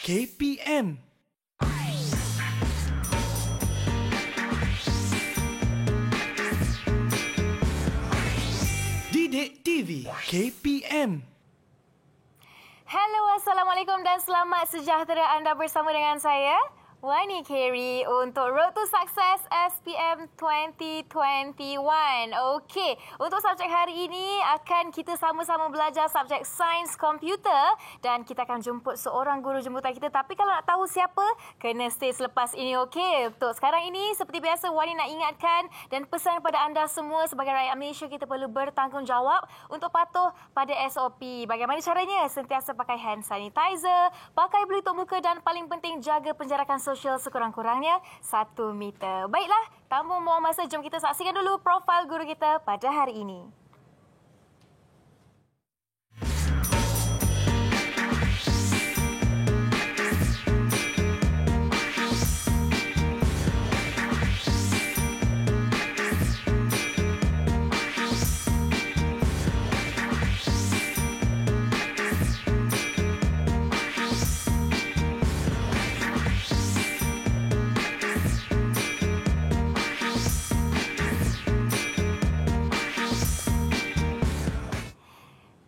KPM. Didik TV KPM. Hello, Assalamualaikum dan selamat sejahtera anda bersama dengan saya, Wani Carey untuk Road to Success SPM 2021. Okey, untuk subjek hari ini akan kita sama-sama belajar subjek Sains Komputer dan kita akan jemput seorang guru jemputan kita. Tapi kalau nak tahu siapa, kena stay selepas ini, okey? Untuk sekarang ini, seperti biasa, Wani nak ingatkan dan pesan kepada anda semua sebagai rakyat Malaysia, kita perlu bertanggungjawab untuk patuh pada SOP. Bagaimana caranya? Sentiasa pakai hand sanitizer, pakai pelitup muka dan paling penting jaga penjarakan sosial sekurang-kurangnya 1 meter. Baiklah, tanpa membuang masa, jom kita saksikan dulu profil guru kita pada hari ini.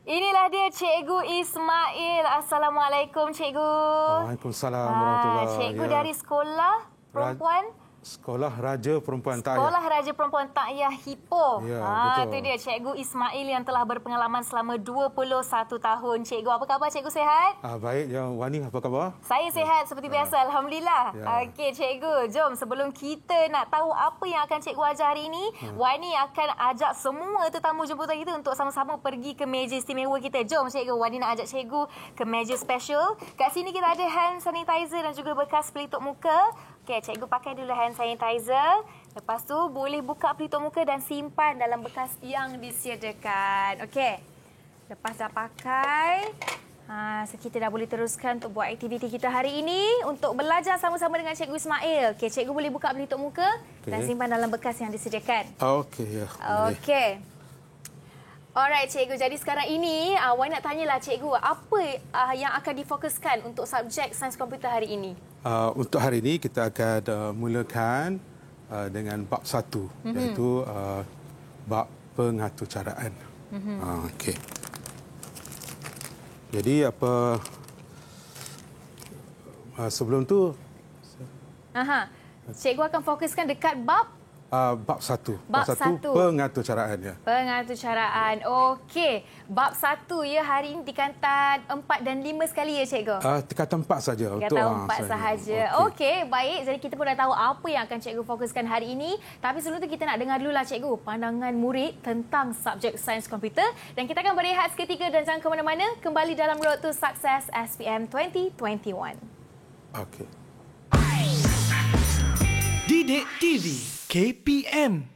Inilah dia Cikgu Ismail. Assalamualaikum Cikgu. Waalaikumsalam warahmatullahi. Cikgu dari sekolah perempuan Sekolah Raja Perempuan Tak Yah. Sekolah Raja Perempuan Tak Yah Ipoh. Ya, Itu betul. dia Cikgu Ismail yang telah berpengalaman selama 21 tahun. Cikgu, apa khabar Cikgu, sihat? Baik, yang Wani apa khabar? Saya sihat seperti biasa, Alhamdulillah. Ya. Okey Cikgu, jom sebelum kita nak tahu apa yang akan Cikgu ajar hari ini, Wani akan ajak semua tetamu jemputan kita untuk sama-sama pergi ke meja istimewa kita. Jom Cikgu, Wani nak ajak Cikgu ke meja special. Kat sini kita ada hand sanitizer dan juga bekas pelitup muka. Okey, Cikgu pakai dulu hand sanitizer. Lepas tu boleh buka pelitup muka dan simpan dalam bekas yang disediakan. Okey. Lepas dah pakai, so kita dah boleh teruskan untuk buat aktiviti kita hari ini untuk belajar sama-sama dengan Cikgu Ismail. Okey, Cikgu boleh buka pelitup muka dan simpan dalam bekas yang disediakan. Okey, ya. Okey. Alright Cikgu, jadi sekarang ini Wani nak tanyalah Cikgu, apa yang akan difokuskan untuk subjek Sains Komputer hari ini? Untuk hari ini kita akan mulakan dengan bab 1, iaitu bab pengaturcaraan. Okey. Jadi sebelum tu Cikgu akan fokuskan dekat bab bab 1. Bab 1 pengaturcaraan, ya. Pengaturcaraan. Okey. Bab 1 ya, hari ini tingkatan 4 dan 5 sekali ya Cikgu? Tingkatan 4 saja. Tingkatan 4 sahaja. Okey, baik. Jadi kita pun dah tahu apa yang akan Cikgu fokuskan hari ini. Tapi sebelum tu kita nak dengar dululah Cikgu pandangan murid tentang subjek Sains Komputer. Dan kita akan berehat seketika dan jangan ke mana-mana. Kembali dalam Road to Success SPM 2021. Okey. Didik TV KPM.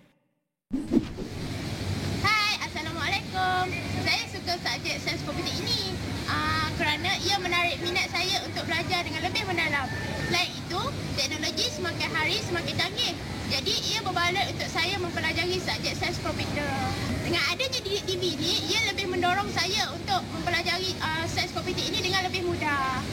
Hai, Assalamualaikum. Saya suka subjek Sains Komputer ini kerana ia menarik minat saya untuk belajar dengan lebih mendalam. Selain itu, teknologi semakin hari semakin canggih. Jadi, ia berbaloi untuk saya mempelajari subjek Sains Komputer. Dengan adanya Didik TV ini, ia lebih mendorong saya untuk mempelajari Sains Komputer ini dengan lebih mudah.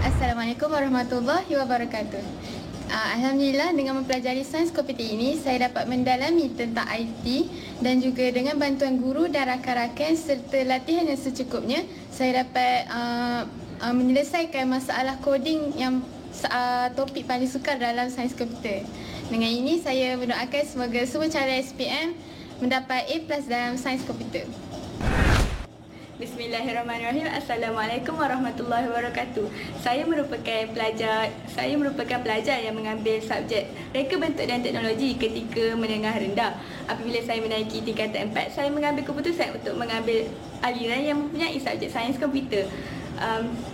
Assalamualaikum warahmatullahi wabarakatuh. Alhamdulillah, dengan mempelajari Sains Komputer ini, saya dapat mendalami tentang IT dan juga dengan bantuan guru dan rakan-rakan serta latihan yang secukupnya, saya dapat menyelesaikan masalah coding yang topik paling sukar dalam Sains Komputer. Dengan ini, saya mendoakan semoga semua calon SPM mendapat A+ dalam Sains Komputer. Bismillahirrahmanirrahim. Assalamualaikum warahmatullahi wabarakatuh. Saya merupakan pelajar yang mengambil subjek Reka Bentuk dan Teknologi ketika menengah rendah. Apabila saya menaiki tingkatan 4, saya mengambil keputusan untuk mengambil aliran yang mempunyai subjek Sains Komputer.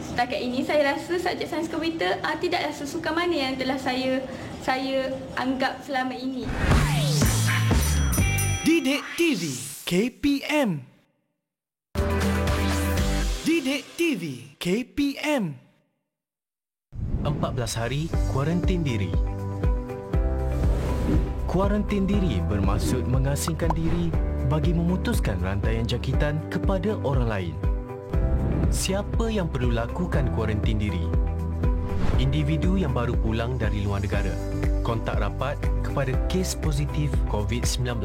Setakat ini saya rasa subjek Sains Komputer tidaklah sesukar mana yang telah saya anggap selama ini. Didik TV KPM. Didik TV KPM. 14 hari kuarantin diri. Kuarantin diri bermaksud mengasingkan diri bagi memutuskan rantaian jangkitan kepada orang lain. Siapa yang perlu lakukan kuarantin diri? Individu yang baru pulang dari luar negara, kontak rapat kepada kes positif COVID-19.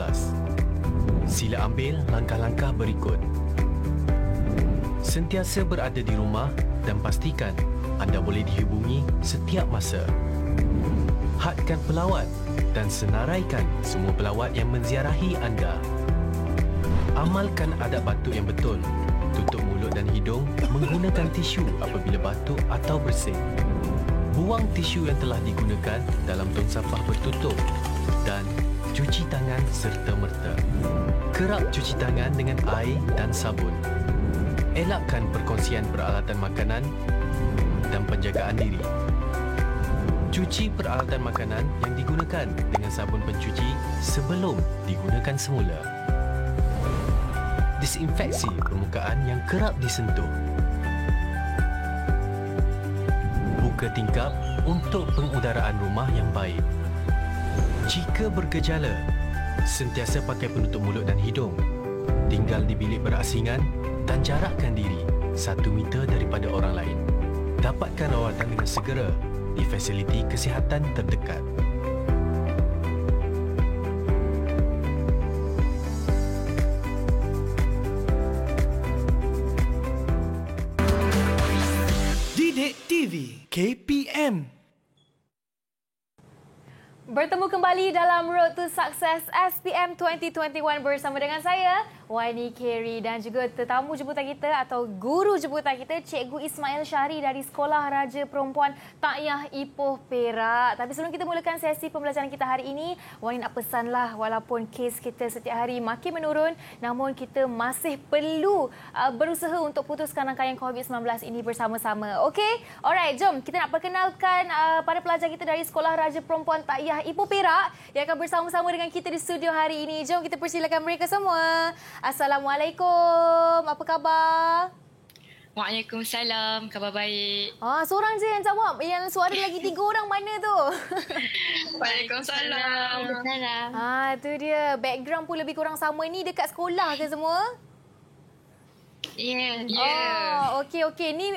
Sila ambil langkah-langkah berikut. Sentiasa berada di rumah dan pastikan anda boleh dihubungi setiap masa. Hadkan pelawat dan senaraikan semua pelawat yang menziarahi anda. Amalkan adab batuk yang betul. Tutup mulut dan hidung menggunakan tisu apabila batuk atau bersin. Buang tisu yang telah digunakan dalam tong sampah bertutup dan cuci tangan serta-merta. Kerap cuci tangan dengan air dan sabun. Elakkan perkongsian peralatan makanan dan penjagaan diri. Cuci peralatan makanan yang digunakan dengan sabun pencuci sebelum digunakan semula. Disinfeksi permukaan yang kerap disentuh. Buka tingkap untuk pengudaraan rumah yang baik. Jika bergejala, sentiasa pakai penutup mulut dan hidung. Tinggal di bilik berasingan dan jarakkan diri 1 meter daripada orang lain. Dapatkan rawatan dengan segera di fasiliti kesihatan terdekat. Didik TV KPM. Bertemu kembali dalam Road to Success SPM 2021 bersama dengan saya, Wani Carey, dan juga tetamu jemputan kita atau guru jemputan kita, Cikgu Ismail Syahri dari Sekolah Raja Perempuan Takyah Ipoh Perak. Tapi sebelum kita mulakan sesi pembelajaran kita hari ini, Wani nak pesanlah, walaupun kes kita setiap hari makin menurun, namun kita masih perlu berusaha untuk putuskan rangkaian COVID-19 ini bersama-sama. Okey? Alright, jom kita nak perkenalkan para pelajar kita dari Sekolah Raja Perempuan Takyah Ipoh Perak yang akan bersama-sama dengan kita di studio hari ini. Jom kita persilakan mereka semua. Assalamualaikum. Apa khabar? Waalaikumsalam. Khabar baik. Seorang je yang jawab. Yang suara lagi 3 orang mana tu? Waalaikumsalam. Tu dia. Background pun lebih kurang sama ni. Dekat sekolah ke semua? Yeah. Okey. Ni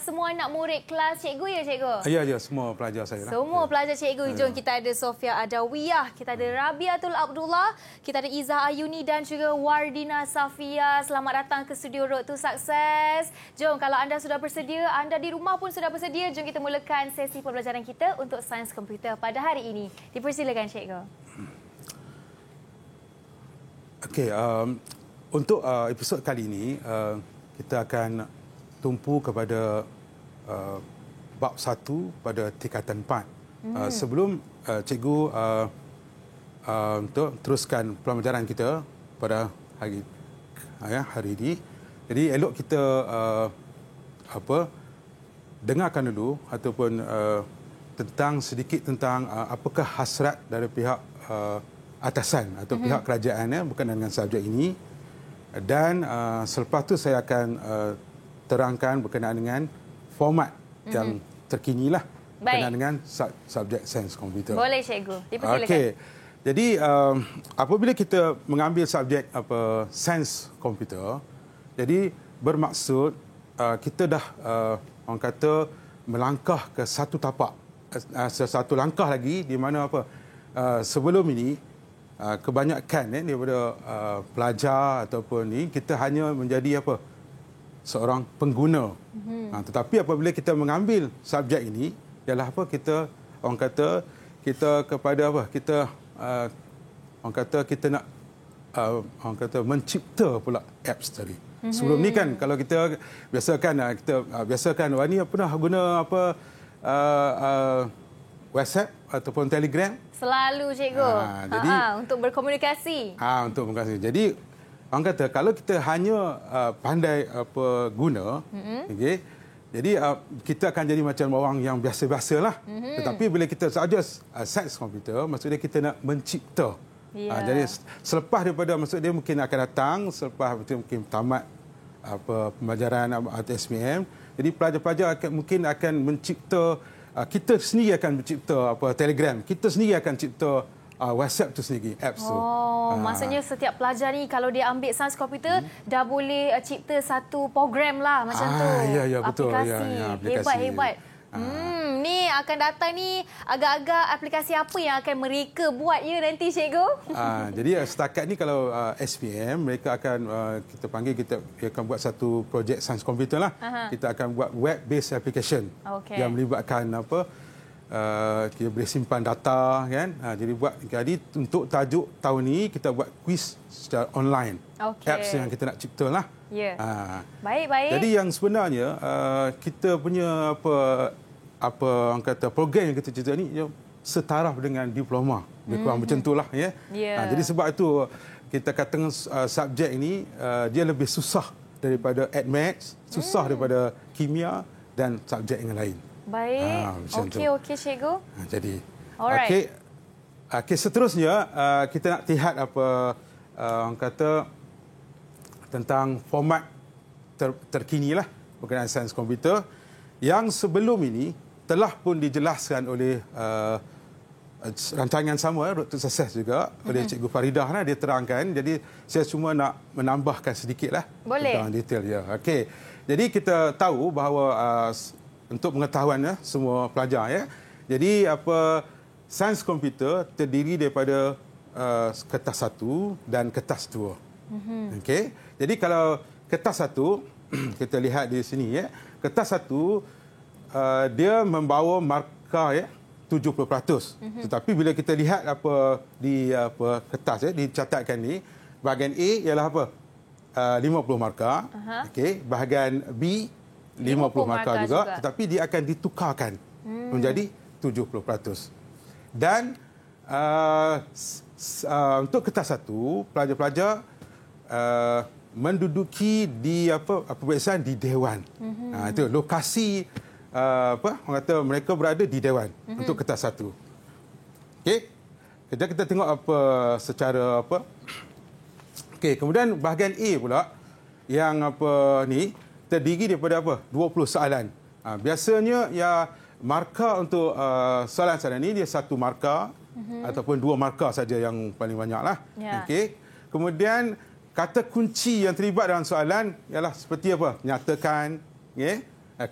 semua anak murid kelas cikgu ya, cikgu? Ya, semua pelajar saya. Semua pelajar cikgu. Jom kita ada Sofia Adawiyah, kita ada Rabiatul Abdullah, kita ada Izzah Ayuni dan juga Wardina Safia. Selamat datang ke studio Road to Success. Jom, kalau anda sudah bersedia, anda di rumah pun sudah bersedia, jom kita mulakan sesi pembelajaran kita untuk sains komputer pada hari ini. Dipersilakan, cikgu. Okey, untuk episod kali ini, kita akan tumpu kepada bab 1 pada tingkatan 4. Sebelum cikgu untuk teruskan pembelajaran kita pada hari ini, jadi elok kita dengarkan dulu ataupun sedikit tentang apakah hasrat dari pihak atasan atau pihak kerajaan berkenaan dengan subjek ini. Dan selepas tu saya akan terangkan berkenaan dengan format yang terkini lah berkenaan dengan subjek sains komputer. Boleh, cikgu. Dipersilakan. Okey. Jadi apabila kita mengambil subjek sains komputer, jadi bermaksud kita dah orang kata melangkah ke satu tapak, satu langkah lagi di mana sebelum ini kebanyakan daripada pelajar ataupun ni kita hanya menjadi seorang pengguna. Tetapi apabila kita mengambil subjek ini ialah kita orang kata kita kepada kita orang kata kita nak orang kata mencipta pula apps tadi. Sebelum ni kan kalau kita biasakan Wani pernah guna WhatsApp ataupun Telegram. Selalu, cikgu. Jadi untuk berkomunikasi. Untuk berkomunikasi. Jadi orang kata kalau kita hanya pandai guna, okey. Jadi kita akan jadi macam orang yang biasa-biasalah. Tetapi bila kita saja sains komputer, maksudnya kita nak mencipta. Jadi selepas daripada maksud dia mungkin akan datang selepas mungkin tamat pembelajaran atau SPM. Jadi pelajar-pelajar mungkin akan mencipta, kita sendiri akan mencipta Telegram, kita sendiri akan cipta WhatsApp tu sendiri, apps tu. Maksudnya setiap pelajar ni kalau dia ambil sains komputer dah boleh cipta satu program lah macam tu. Ya, betul. Aplikasi. Hebat. Ni akan datang ni agak-agak aplikasi apa yang akan mereka buat ya nanti cikgu? Jadi setakat ni kalau SPM mereka akan kita panggil kita akan buat satu projek sains komputer lah. Kita akan buat web based application yang melibatkan kita boleh simpan data kan. Jadi untuk tajuk tahun ni kita buat quiz secara online. Apps yang kita nak cipta lah. Baik. Jadi yang sebenarnya kita punya orang kata program yang kita cipta ni setaraf dengan diploma. Lebih kurang macam itulah ya. Jadi sebab itu kita katakan subjek ini dia lebih susah daripada AdMaths, susah daripada kimia dan subjek yang lain. Baik. Okey cikgu. Jadi okey seterusnya kita nak lihat orang kata tentang format terkini lah berkenaan sains komputer yang sebelum ini telah pun dijelaskan oleh rancangan sama Road to Success juga oleh Cikgu Faridah lah, dia terangkan. Jadi saya cuma nak menambahkan sedikitlah tentang detail dia. Okey. Jadi kita tahu bahawa untuk pengetahuan semua pelajar ya. Jadi sains komputer terdiri daripada kertas 1 dan kertas 2. Okey. Jadi kalau kertas 1 kita lihat di sini ya. Kertas 1 dia membawa markah ya 70%. Tetapi bila kita lihat di kertas dicatatkan ni, bahagian A ialah 50 markah. Okey, bahagian B 50 markah juga, tetapi dia akan ditukarkan menjadi 70%. Dan untuk kertas 1, pelajar-pelajar menduduki di peperiksaan di Dewan. Itu lokasi orang kata mereka berada di Dewan untuk kertas 1. Okey. Kita tengok secara Okey, kemudian bahagian A pula yang ni terdiri daripada 20 soalan. Biasanya markah untuk soalan-soalan ni dia 1 markah ataupun 2 markah saja yang paling banyaklah. Okey. Kemudian kata kunci yang terlibat dalam soalan ialah seperti nyatakan,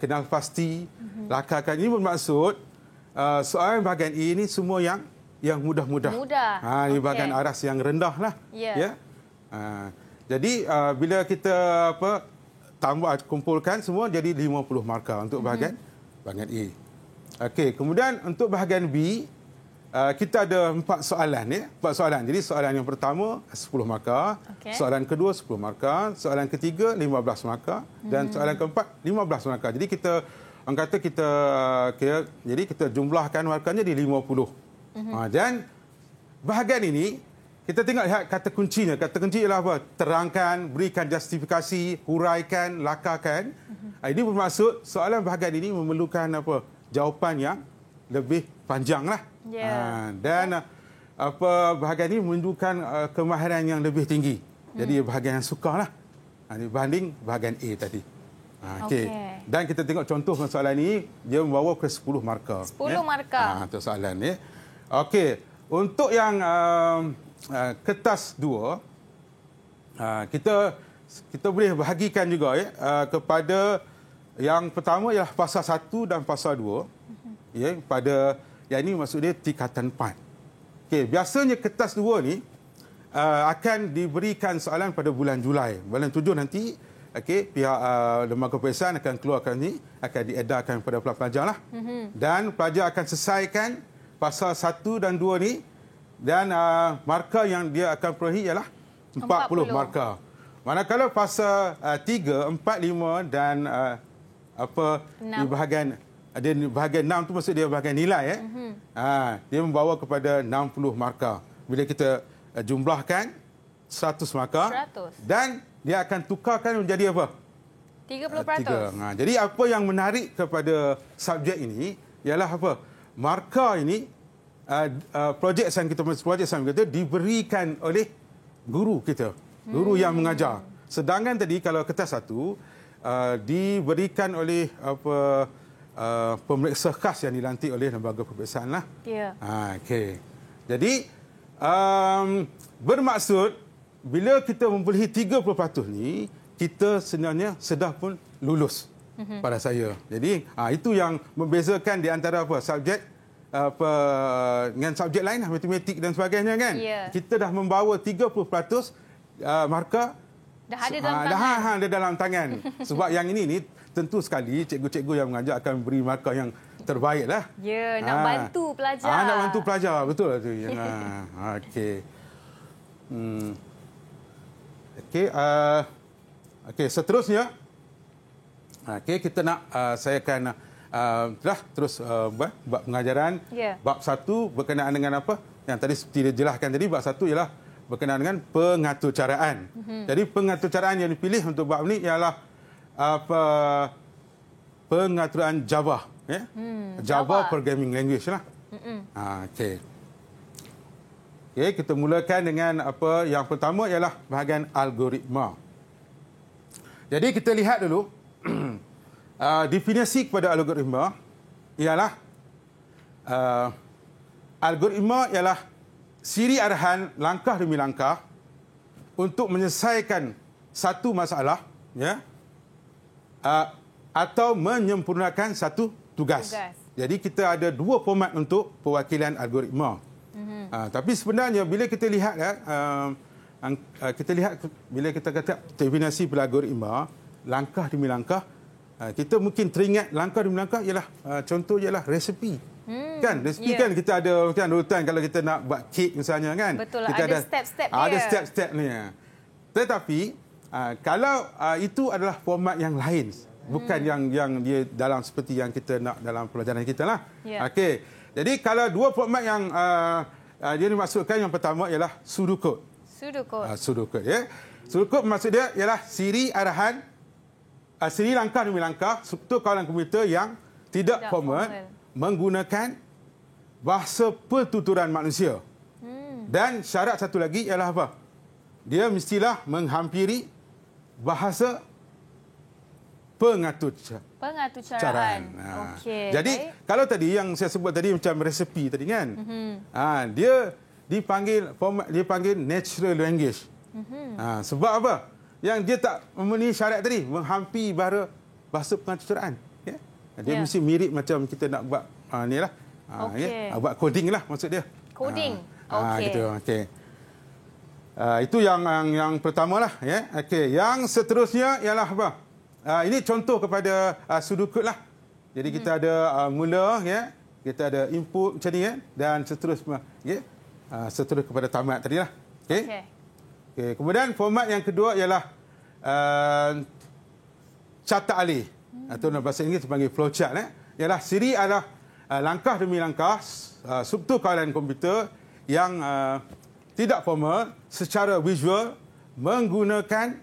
kenal pasti, lakarkan. Ini bermaksud soalan bahagian A ini semua yang mudah-mudah. Ini bahagian aras yang rendah lah. Jadi bila kita kumpulkan semua jadi 50 markah untuk bahagian A. Okey, kemudian untuk bahagian B kita ada 4 soalan ya. 4 soalan. Jadi soalan yang pertama 10 markah, soalan kedua 10 markah, soalan ketiga 15 markah dan soalan keempat 15 markah. Jadi jadi kita jumlahkan markahnya di 50. Dan bahagian ini kita tengok lihat kata kuncinya. Kata kunci ialah terangkan, berikan justifikasi, huraikan, lakarkan. Ini bermaksud soalan bahagian ini memerlukan jawapan yang lebih panjanglah. Dan bahagian ini menunjukkan kemahiran yang lebih tinggi. Jadi bahagian yang sukarlah dibanding bahagian A tadi. Dan kita tengok contoh soalan ini dia membawa ke 10 markah. 10 markah. Untuk soalan ni. Okey, untuk yang kertas 2 kita boleh bahagikan juga kepada yang pertama ialah pasal 1 dan pasal 2. Pada yang ini maksud dia tingkatan 4. Okey, biasanya kertas 2 ni akan diberikan soalan pada bulan Julai. Bulan 7 nanti pihak lembaga peperiksaan akan keluarkan ni, akan diedarkan kepada pelajar lah. Dan pelajar akan selesaikan pasal 1 dan 2 ni dan markah yang dia akan perolehi ialah 40 markah. Manakala pasal 3, 4, 5 dan di bahagian 6 tu maksud dia bahagian nilai dia membawa kepada 60 markah. Bila kita jumlahkan 100 markah dan dia akan tukarkan menjadi 30%. Jadi apa yang menarik kepada subjek ini ialah markah ini projek sains kita diberikan oleh guru kita, guru yang mengajar. Sedangkan tadi kalau kertas 1 diberikan oleh pemeriksa khas yang dilantik oleh lembaga peperiksaan lah. Okey. Jadi bermaksud bila kita membolehi 30% ni, kita sebenarnya sudah pun lulus pada saya. Jadi itu yang membezakan di antara subjek dengan subjek lain, matematik dan sebagainya kan. Kita dah membawa 30% markah dah ada dalam tangan. Ada dalam tangan. Sebab yang ini tentu sekali cikgu-cikgu yang mengajar akan beri markah yang terbaik lah. Ya, nak bantu pelajar. Nak bantu pelajar, betul lah tu. Okey. Okey, seterusnya. Okey, kita nak saya akan terus bab pengajaran. Bab 1 berkenaan dengan apa? Yang tadi seperti dijelaskan tadi, bab 1 ialah berkenaan dengan pengaturcaraan. Jadi pengaturcaraan yang dipilih untuk bab ni ialah pengaturan Java, Java programming language lah. Okey. Okey, kita mulakan dengan apa yang pertama ialah bahagian algoritma. Jadi kita lihat dulu definisi kepada algoritma ialah algoritma ialah siri arahan langkah demi langkah untuk menyelesaikan satu masalah, atau menyempurnakan satu tugas. Jadi kita ada dua format untuk perwakilan algoritma. Tapi sebenarnya bila kita lihat bila kita kata definisi pada algoritma langkah demi langkah, kita mungkin teringat langkah demi langkah ialah contoh ialah resepi. Kan resepi kan kita ada urutan kalau kita nak buat kek misalnya kan. Betul, kita ada step-step dia. Ada step-step ni. Tetapi kalau itu adalah format yang lain, bukan yang dia dalam seperti yang kita nak dalam pelajaran kita lah. Okey. Jadi kalau dua format yang dia dimaksudkan, yang pertama ialah pseudocode. Pseudocode ya. Pseudocode maksud dia ialah siri arahan, siri langkah demi langkah struktur kawalan komputer yang tidak formal, menggunakan bahasa pertuturan manusia. Dan syarat satu lagi ialah apa? Dia mestilah menghampiri bahasa pengaturcaraan. Okey. Jadi kalau tadi yang saya sebut tadi macam resepi tadi kan, dia dipanggil natural language. Sebab apa? Yang dia tak memenuhi syarat tadi, menghampiri bahasa pengaturcaraan. Dia mesti mirip macam kita nak buat ni lah. Buat coding lah maksud dia. Coding. Gitu. Okey. Itu yang pertama lah. Okey. Yang seterusnya ialah apa? Ini contoh kepada pseudocode lah. Jadi kita ada mula, kita ada input macam ni, dan seterusnya, seterus kepada tamat tadi lah. Okey. Kemudian format yang kedua ialah carta alih. Atau dalam bahasa Inggeris dipanggil flowchart. Ialah siri adalah langkah demi langkah struktur kawalan komputer yang tidak formal secara visual menggunakan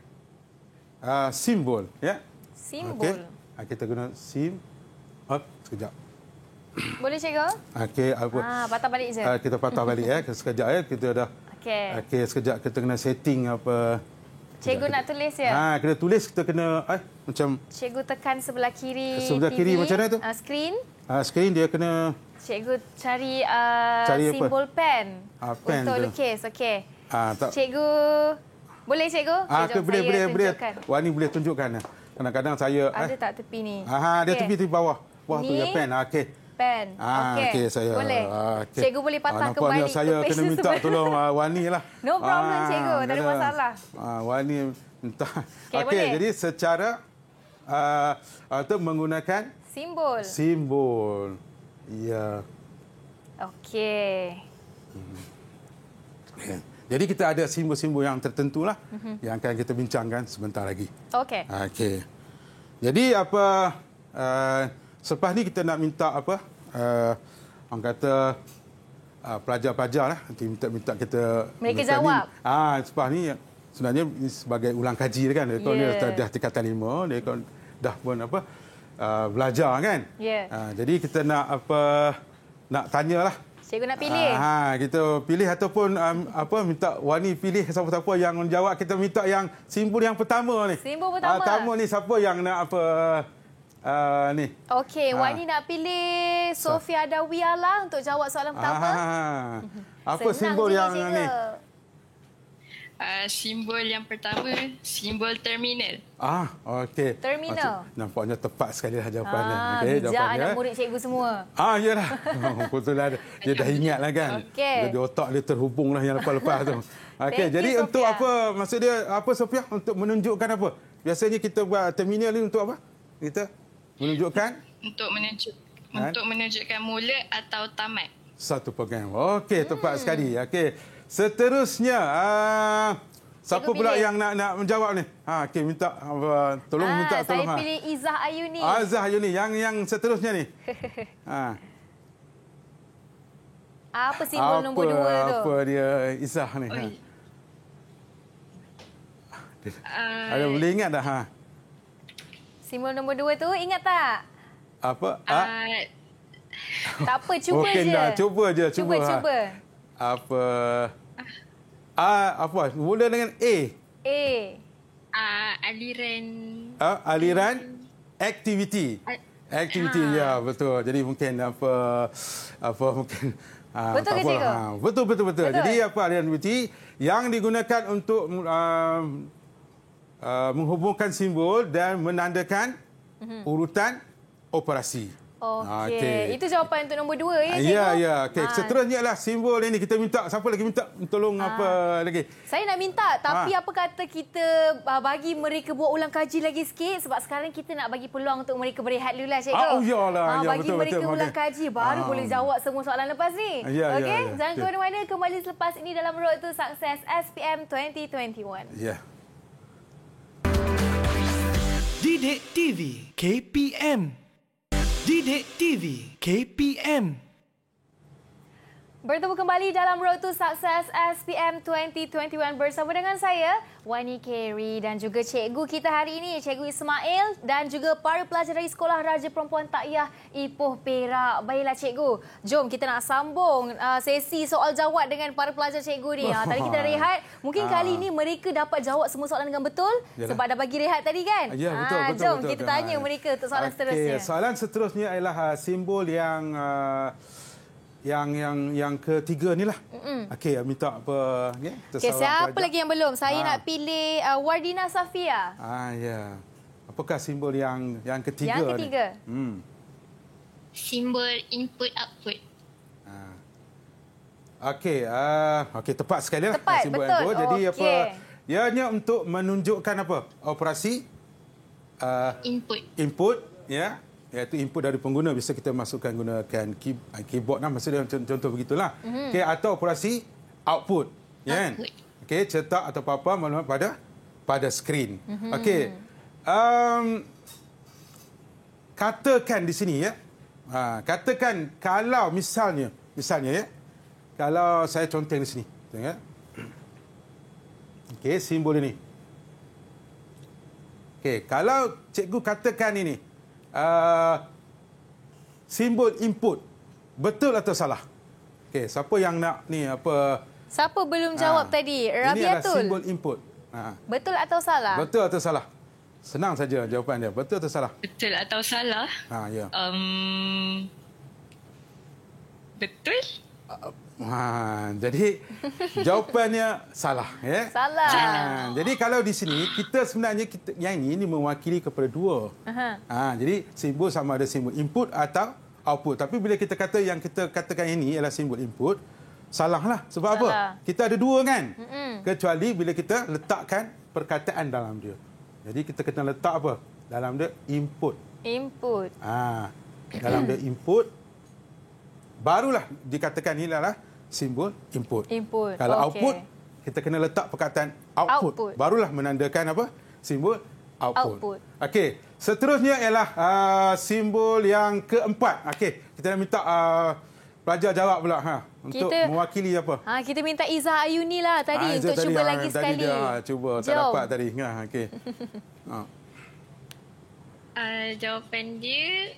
simbol. Simbol. Kita guna sekejap. Boleh cikgu? Okey, patah balik je. Kita patah balik sekejap kita dah. Okey, sekejap kita kena setting apa. Cikgu nak tulis ya? Kena tulis, kita kena macam cikgu tekan sebelah kiri. Sebelah TV, kiri macam mana tu? Screen. Screen dia kena cikgu cari simbol pen. Pen untuk tu. lukis. Okey. Tak. Cikgu boleh cikgu? Boleh. Wani boleh tunjukkan. Kadang-kadang saya ada tak tepi ni? Dia tepi bawah. Bawah tu ya pen. Okey. Pen. Okey, saya. Boleh. Okay. Cikgu boleh patah kembali saya ke kena minta tolong Wani lah. No problem cikgu, tak ada masalah. Wani minta. Okey, jadi secara atau menggunakan simbol. Ya. Okey. Jadi kita ada simbol-simbol yang tertentu lah yang akan kita bincangkan sebentar lagi. Okey. Jadi selepas ni kita nak minta orang kata pelajar-pelajar lah nanti minta kita mereka jawab. Selepas ni sebenarnya sebagai ulang kaji kan. Dia dah tingkatan 5, dia dah pun belajar kan. Jadi kita nak nak tanyalah. Cikgu nak pilih. Kita pilih ataupun minta Wani pilih siapa-siapa yang menjawab. Kita minta yang simbol yang pertama ni. Simbol pertama. Pertama ni siapa yang nak ni. Okey, Wani nak pilih Sofia Adawiyah lah untuk jawab soalan pertama. Apa Senang simbol je yang cikgu. ni? Simbol yang pertama, simbol terminal. Okey. Terminal. Nampaknya tepat sekali lah jawapannya. Okey, Bijak anak murid cikgu semua. Yalah. Betul dia dah ingat lah kan. Okey. Jadi otak dia terhubung lah yang lepas-lepas tu. Okey, Thank jadi you, untuk Sophia. apa? Maksud dia apa, Sophia? Untuk menunjukkan apa? Biasanya kita buat terminal ni untuk apa? Kita menunjukkan Untuk menunjukkan mula atau tamat. satu program. Okey, tepat sekali. Okey. Seterusnya, siapa Cikgu pula pilih. yang nak menjawab ni? Okey, minta tolong minta tolong. Saya pilih Izzah Ayuni. Azah Ayuni yang seterusnya ni. Apa simbol nombor 2 tu? Apa dia Izzah ni? Ada boleh ingat dah? Simbol nombor 2 tu ingat tak? Apa? Tak apa, cuba Okey, je. dah, cuba je. Cuba. Apa? Apa? Mula dengan A. Aliran aktiviti. Aktiviti, ya, betul. Jadi mungkin apa mungkin Betul ke, cikgu? Betul. Jadi apa aliran aktiviti yang digunakan untuk menghubungkan simbol dan menandakan urutan operasi. Okey. Itu jawapan untuk nombor 2 ya, cikgu? Ya. Okey. Seterusnya adalah simbol ini. Kita minta, siapa lagi minta tolong apa lagi? Saya nak minta, tapi apa kata kita bagi mereka buat ulang kaji lagi sikit, sebab sekarang kita nak bagi peluang untuk mereka berehat dulu lah, cikgu. Iyalah. Bagi mereka ulang kaji, baru boleh jawab semua soalan lepas ni. Okey? Jangan ke mana-mana, kembali selepas ini dalam Road to Success SPM 2021. Ya. Didik TV KPM. Didik TV KPM. Bertemu kembali dalam Road to Success SPM 2021 bersama dengan saya, Wani Carey, dan juga cikgu kita hari ini, Cikgu Ismail, dan juga para pelajar dari Sekolah Raja Perempuan Takyah Ipoh Perak. Baiklah cikgu, jom kita nak sambung sesi soal jawab dengan para pelajar cikgu ni. Tadi kita rehat, mungkin kali ini mereka dapat jawab semua soalan dengan betul. Yalah. Sebab dah bagi rehat tadi kan? Ya, betul. Jom kita tanya mereka untuk soalan seterusnya. Soalan seterusnya adalah simbol yang ketiga ni lah. Okey, minta apa? Okey, siapa lagi yang belum? Saya nak pilih Wardina Safia. Ya. Apakah simbol yang ketiga? Yang ketiga. Simbol input output. Okey, tepat sekali lah. Tepat, simbol betul. input. Jadi apa? Ianya untuk menunjukkan apa? Operasi input, ya. Iaitu input dari pengguna, bisa kita masukkan gunakan keyboard lah, maksudnya contoh begitulah. Okey, atau operasi output, ya kan? Okey, cetak atau apa maklumat pada skrin. Okey. Katakan di sini ya. Katakan kalau misalnya ya, kalau saya contoh di sini, tengok. Okey, simbol ini. Okey, kalau cikgu katakan ini simbol input, betul atau salah? Okey, siapa yang nak ni apa? Siapa belum jawab tadi? Rabiatul. Ini adalah simbol input. Betul atau salah? Betul atau salah? Senang saja jawapan dia. Betul atau salah? Betul atau salah? Ya. Betul. Jadi jawapannya salah, ya. Salah. Jadi kalau di sini kita sebenarnya yang ini mewakili kepada dua. Jadi simbol sama ada simbol input atau output. Tapi bila kita kata yang kita katakan ini adalah simbol input, salahlah. Sebab apa? Kita ada dua kan? Kecuali bila kita letakkan perkataan dalam dia. Jadi kita kena letak apa? Dalam dia input. Input. Dalam dia input, barulah dikatakan ini adalah simbol input. Kalau output, kita kena letak perkataan output. Barulah menandakan apa? Simbol output. Okey, seterusnya ialah simbol yang keempat. Okey, kita nak minta pelajar jawab pula untuk mewakili apa? Kita minta Izzah Ayuni lah tadi untuk cuba lagi sekali. Dia cuba tak dapat tadi. Okey. Jawapan dia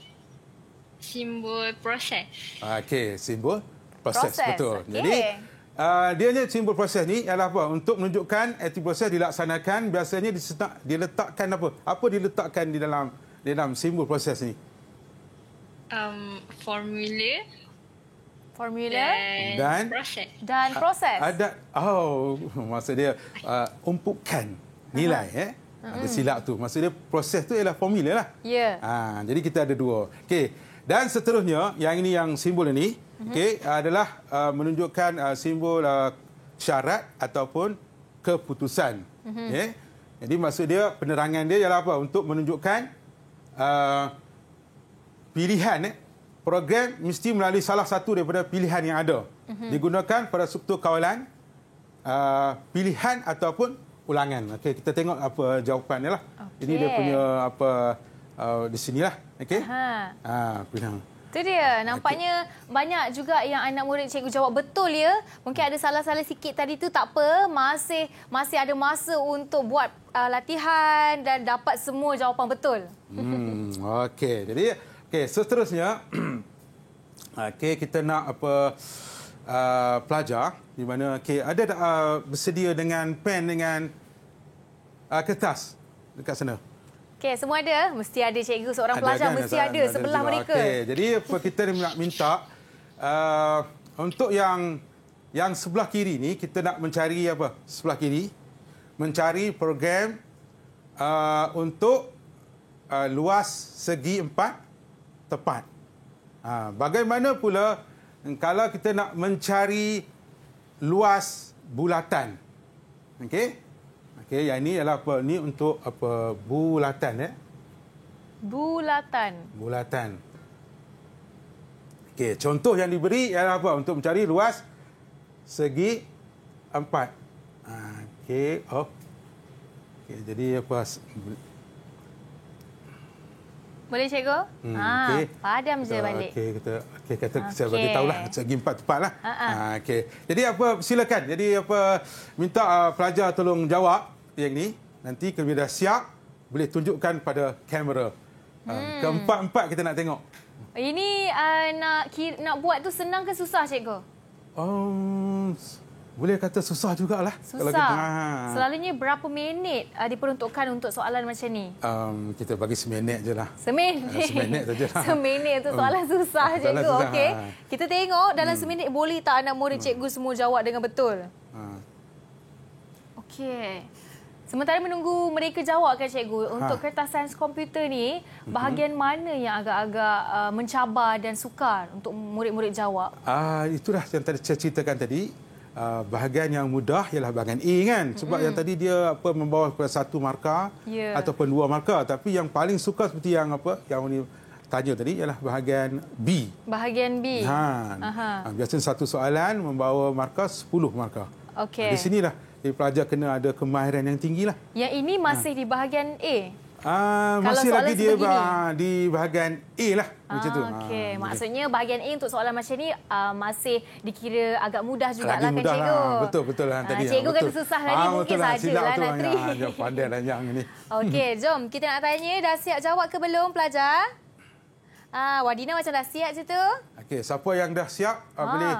simbol proses. Okey, simbol proses. Betul. Okay. Jadi dianya simbol proses ni adalah apa? Untuk menunjukkan aktiviti proses dilaksanakan, biasanya diletakkan apa? Apa diletakkan di dalam simbol proses ni? Formula. Formula dan proses. dan proses. Ada maksud dia umpukan nilai Ada silap tu. Maksud dia proses tu ialah formula lah. Ya. Jadi kita ada dua. Okey. Dan seterusnya yang ini yang simbol ini adalah menunjukkan simbol syarat ataupun keputusan. Okey. Jadi maksud dia penerangan dia ialah apa? Untuk menunjukkan pilihan program mesti melalui salah satu daripada pilihan yang ada. Digunakan pada struktur kawalan pilihan ataupun ulangan. Okey, kita tengok apa jawapan dia lah. Ini dia punya apa di sinilah. Okey. Pilihan. Itu dia. Nampaknya banyak juga yang anak murid cikgu jawab betul ya. Mungkin ada salah-salah sikit tadi tu, tak apa. Masih ada masa untuk buat latihan dan dapat semua jawapan betul. Okey. Jadi seterusnya kita nak pelajar di mana ada bersedia dengan pen dengan kertas dekat sana. Okey, semua ada. Mesti ada cikgu seorang pelajar mesti ada sebelah juga. mereka. Okey, jadi kita nak minta untuk yang sebelah kiri ni kita nak mencari apa? Sebelah kiri mencari program untuk luas segi 4 tepat. Bagaimana pula kalau kita nak mencari luas bulatan? Okey. Okey, yang ini adalah apa? Ni untuk apa? Bulatan Bulatan. Okey, contoh yang diberi ialah apa? Untuk mencari luas segi 4. Okey, okey, jadi apa? Boleh cikgu? Okey. Padam je balik. Okey, kita saya bagi tahulah segi 4 tepatlah. Okey. Jadi apa, silakan. Jadi apa, minta pelajar tolong jawab yang ni. Nanti kalau dah siap boleh tunjukkan pada kamera. Keempat-empat kita nak tengok. Ini nak buat tu senang ke susah cikgu? Boleh kata susah jugalah. Susah. Kalau kita, selalunya berapa minit diperuntukkan untuk soalan macam ni? Kita bagi seminit je lah. Seminit saja lah. Seminit untuk soalan susah cikgu. Okey. Kita tengok dalam seminit boleh tak anak murid cikgu semua jawab dengan betul? Okey. Sementara menunggu mereka jawab kan cikgu, untuk kertas sains komputer ni, bahagian mana yang agak-agak mencabar dan sukar untuk murid-murid jawab? Itulah yang tadi saya ceritakan tadi. Bahagian yang mudah ialah bahagian A kan, sebab yang tadi dia membawa kepada 1 markah ataupun 2 markah, tapi yang paling suka seperti yang yang ni tanya tadi ialah bahagian B. Bahagian B. Biasanya satu soalan membawa markah 10 markah. Okey. Di sinilah pelajar kena ada kemahiran yang tinggilah. Yang ini masih di bahagian A. Masih lagi dia di bahagian A lah macam tu. Okey, maksudnya bahagian A untuk soalan macam ni masih dikira agak mudah jugalah kan cikgu. Betul lah tadi. Cikgu kata susah tadi, mungkin sajalah nak trik. Dia pandai lah yang ni. Okey, jom kita nak tanya, dah siap jawab ke belum pelajar? Wadina macam dah siap je tu. Okey, siapa yang dah siap boleh.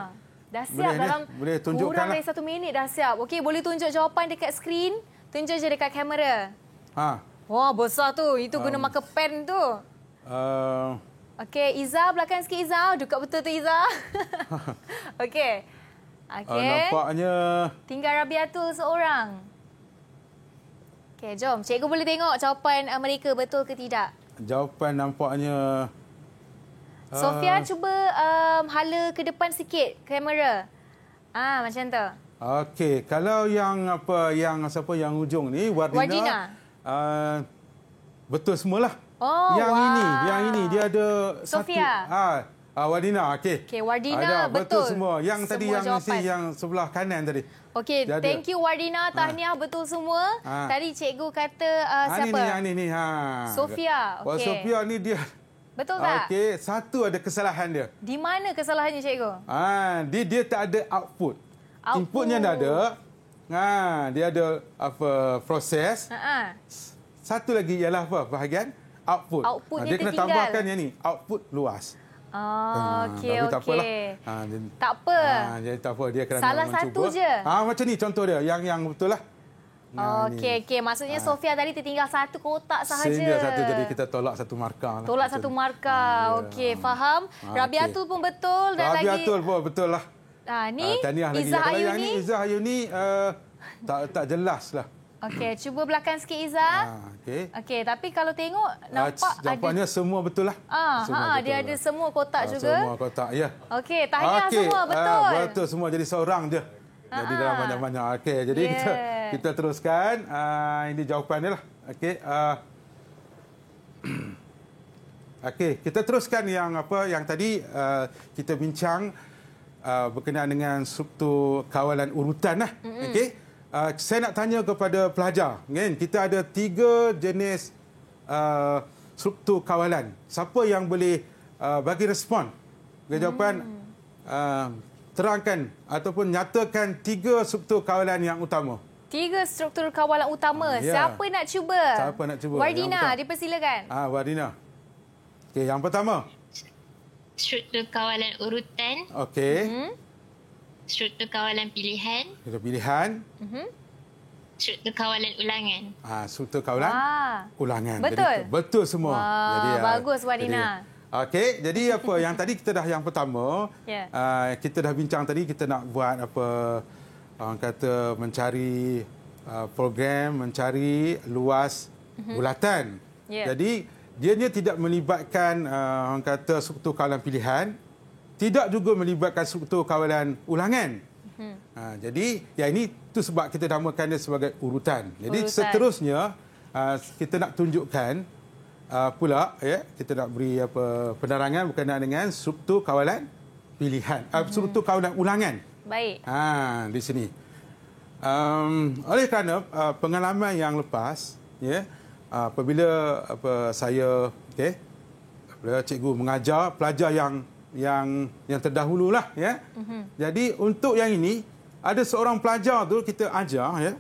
Dah siap dalam boleh tunjukkan kurang dari 1 minit dah siap. Okey, boleh tunjuk jawapan dekat skrin. Tunjuk je dekat kamera. Wah, besar tu. Itu guna marker pen tu. Okey, Iza, belakang sikit Iza. Dekat betul tu Iza. Okey. Nampaknya tinggal Rabiatul seorang. Okey, jom. Cikgu boleh tengok jawapan mereka betul ke tidak? Jawapan nampaknya Sofia, cuba hala ke depan sikit kamera. Macam tu. Okey, kalau yang yang ujung ni Wardina. Betul semualah. Yang ini dia ada Sofia. Wardina, okey. Okey, Wardina betul semua. Yang semua tadi jawapan. yang sebelah kanan tadi. Okey, thank you Wardina, tahniah betul semua. Tadi cikgu kata siapa? Yang ni. Sofia. Okey. Sofia ni dia. Betul tak? Okey, satu ada kesalahan dia. Di mana kesalahannya cikgu? Dia tak ada output. Inputnya dah ada. Dia ada proses. Satu lagi ialah bahagian output. Outputnya dia kena tambahkan yang ni, output luas. Okey. Tak apalah. Tak apa. Jadi tak apa, dia kena salah mencuba. Satu je. Macam ni contoh dia, yang betul lah. Okey. Maksudnya Sofia tadi tertinggal satu kotak sahaja. Sehingga satu, jadi kita tolak satu markah. Tolak satu markah. Okey, faham. Rabiatul pun betul dan lagi Rabiatul pun betul lah. Ni Tahniah lagi. Izzah Kalau yang Ayuni. ni Izzah Ayuni tak jelas lah. Okey, cuba belakang sikit Izzah. Okey, tapi kalau tengok nampak jawapannya semua betul lah. Semua dia ada semua kotak juga. Semua kotak, ya. Okey, tahniah semua betul. Betul semua, jadi seorang je. Jadi dalam banyak-banyak. Okey, jadi kita teruskan. Ini jawapan dia lah. Okey. Okey, kita teruskan yang tadi kita bincang berkenaan dengan struktur kawalan urutan lah. Okey. Saya nak tanya kepada pelajar, kan? Kita ada 3 jenis struktur kawalan. Siapa yang boleh bagi respon? Jawapan terangkan ataupun nyatakan 3 struktur kawalan yang utama. 3 struktur kawalan utama. Siapa nak cuba? Siapa nak cuba? Wardina, dipersilakan. Wardina. Okey, yang pertama. Struktur kawalan urutan. Okey. Struktur kawalan pilihan. Struktur pilihan. Struktur kawalan ulangan. Struktur kawalan ulangan. Betul? Jadi, betul semua. Jadi, bagus Wardina. Okey, jadi yang tadi kita dah yang pertama, kita dah bincang tadi, kita nak buat orang kata mencari program, mencari luas bulatan. Jadi dia tidak melibatkan orang kata struktur kawalan pilihan, tidak juga melibatkan struktur kawalan ulangan. Jadi yang ini tu sebab kita namakan dia sebagai urutan. Jadi seterusnya kita nak tunjukkan pula, kita nak beri penerangan berkenaan dengan struktur kawalan pilihan, struktur kawalan ulangan. Baik. Di sini. Oleh kerana pengalaman yang lepas, apabila saya apabila cikgu mengajar pelajar yang terdahululah, Jadi untuk yang ini ada seorang pelajar tu kita ajar,